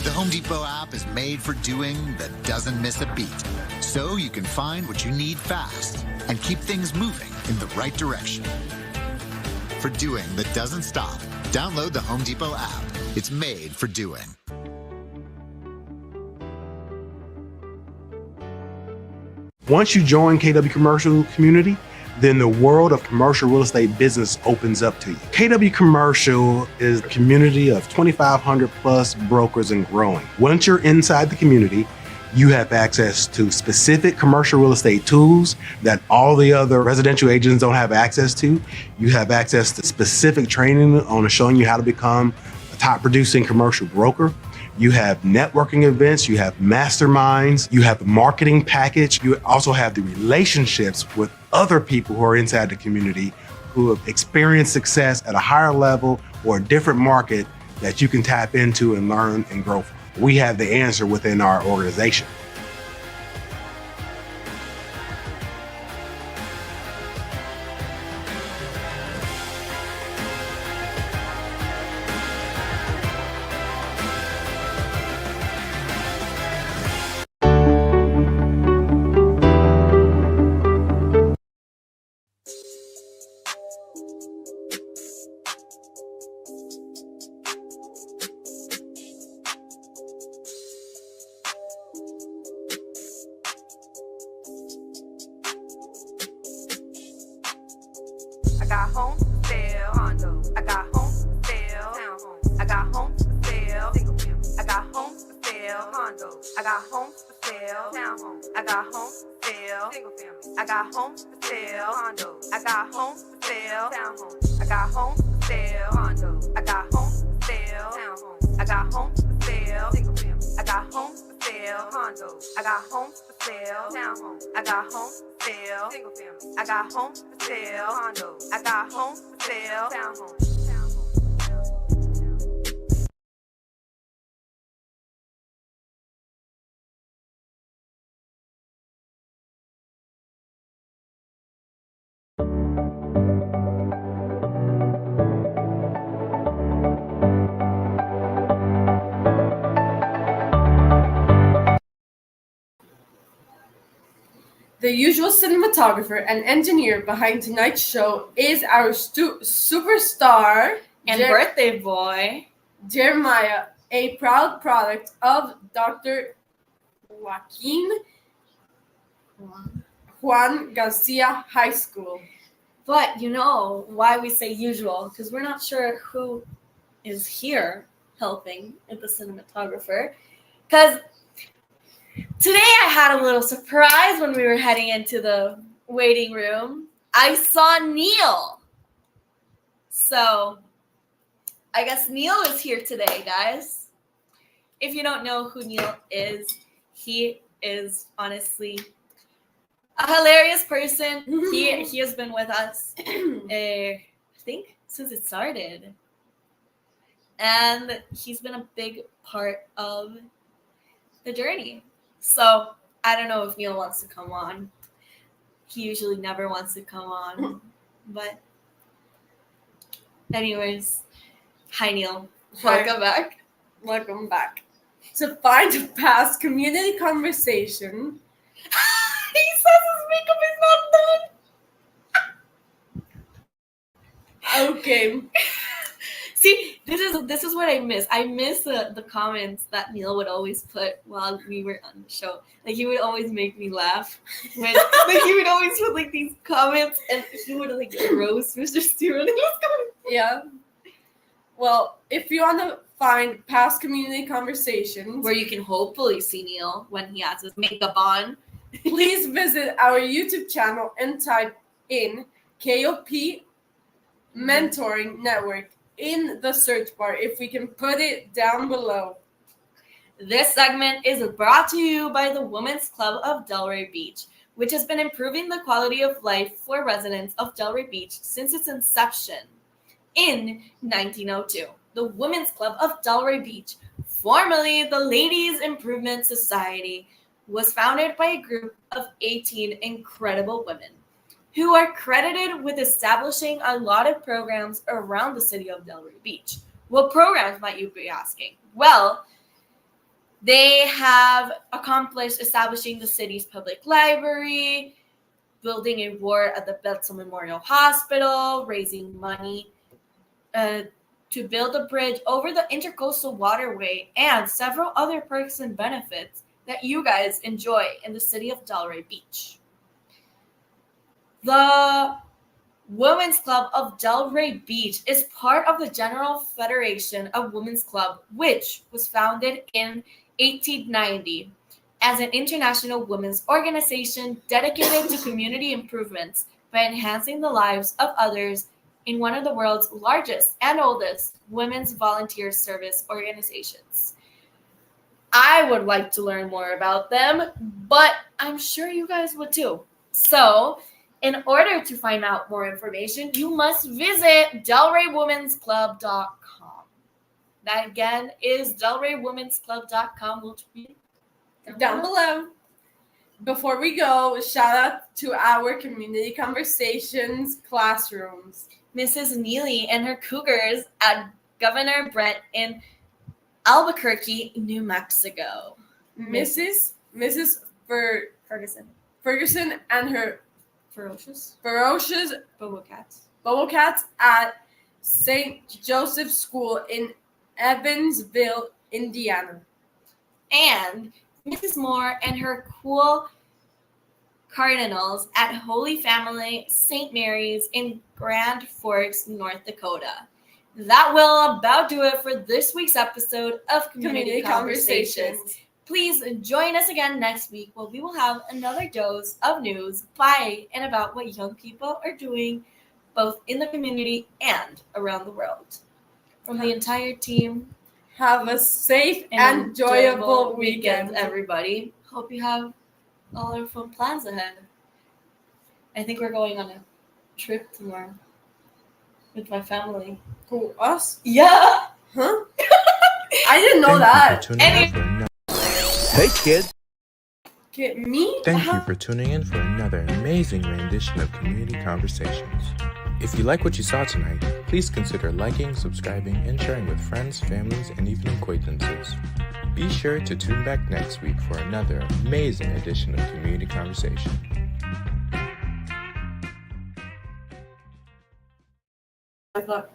The Home Depot app is made for doing that doesn't miss a beat. So you can find what you need fast and keep things moving in the right direction. For doing that doesn't stop, download the Home Depot app. It's made for doing. Once you join KW Commercial Community, then the world of commercial real estate business opens up to you. KW Commercial is a community of 2,500 plus brokers and growing. Once you're inside the community, you have access to specific commercial real estate tools that all the other residential agents don't have access to. You have access to specific training on showing you how to become a top producing commercial broker. You have networking events, you have masterminds, you have the marketing package. You also have the relationships with other people who are inside the community who have experienced success at a higher level or a different market that you can tap into and learn and grow from. We have the answer within our organization. I got homes for sale, condos. I got homes for sale, townhomes. I got homes for sale, single family. I got homes for sale, condos. I got homes for sale, townhomes. I got homes for sale, single family. I got homes for sale, condos. I got homes for sale, townhomes. I got homes for sale, condos. I got homes for sale, townhomes. I got homes for sale, single family. I got homes for sale, condos. I got homes for sale, townhomes. I got homes for sale, single family. I got homes for sale, condos. I got homes for sale, townhomes. The usual cinematographer and engineer behind tonight's show is our superstar And birthday boy, Jeremiah, a proud product of Dr. Juan Garcia High School. but you know why we say usual, because we're not sure who is here helping with the cinematographer. Because today I had a little surprise when we were heading into the waiting room. I saw Neil. So I guess Neil is here today, guys. If you don't know who Neil is, he is honestly a hilarious person. He has been with us, I think, since it started. And he's been a big part of the journey. So I don't know if Neil wants to come on. He usually never wants to come on. But anyways, hi Neil. Welcome back. Welcome back. To find past community conversation. He says his makeup is not done. Okay. See, this is what I miss. I miss the comments that Neil would always put while we were on the show. Like he would always make me laugh. When like he would always put like these comments and he would like roast Mr. Stewart. Yeah. Well, if you want to find past community conversations where you can hopefully see Neil when he has his makeup on, please visit our YouTube channel and type in KOP Mentoring Network in the search bar, if we can put it down below. This segment is brought to you by the Women's Club of Delray Beach, which has been improving the quality of life for residents of Delray Beach since its inception in 1902. The Women's Club of Delray Beach, formerly the Ladies Improvement Society, was founded by a group of 18 incredible women who are credited with establishing a lot of programs around the city of Delray Beach. What programs might you be asking? Well, they have accomplished establishing the city's public library, building a ward at the Betzel Memorial Hospital, raising money to build a bridge over the Intercoastal Waterway, and several other perks and benefits that you guys enjoy in the city of Delray Beach. The Women's Club of Delray Beach is part of the General Federation of Women's Club, which was founded in 1890 as an international women's organization dedicated to community improvements by enhancing the lives of others in one of the world's largest and oldest women's volunteer service organizations. I would like to learn more about them, but I'm sure you guys would too. So, in order to find out more information, you must visit DelrayWomensClub.com. That again is DelrayWomensClub.com. We'll be down below. Before we go, shout out to our community conversations classrooms. Mrs. Neely and her Cougars at Governor Brent in Albuquerque, New Mexico. Mrs. Ferguson and her ferocious Bobo Cats at St. Joseph School in Evansville, Indiana. And Mrs. Moore and her cool Cardinals at Holy Family St. Mary's in Grand Forks, North Dakota. That will about do it for this week's episode of Community Conversations. Please join us again next week where we will have another dose of news by and about what young people are doing both in the community and around the world. From the entire team, have a safe and enjoyable weekend, everybody. Hope you have all our fun plans ahead. I think we're going on a trip tomorrow with my family. Who, us? Yeah. Huh? I didn't know that. Hey, kids. Get me? Thank you for tuning in for another amazing rendition of Community Conversations. If you like what you saw tonight, please consider liking, subscribing, and sharing with friends, families, and even acquaintances. Be sure to tune back next week for another amazing edition of Community Conversation. I thought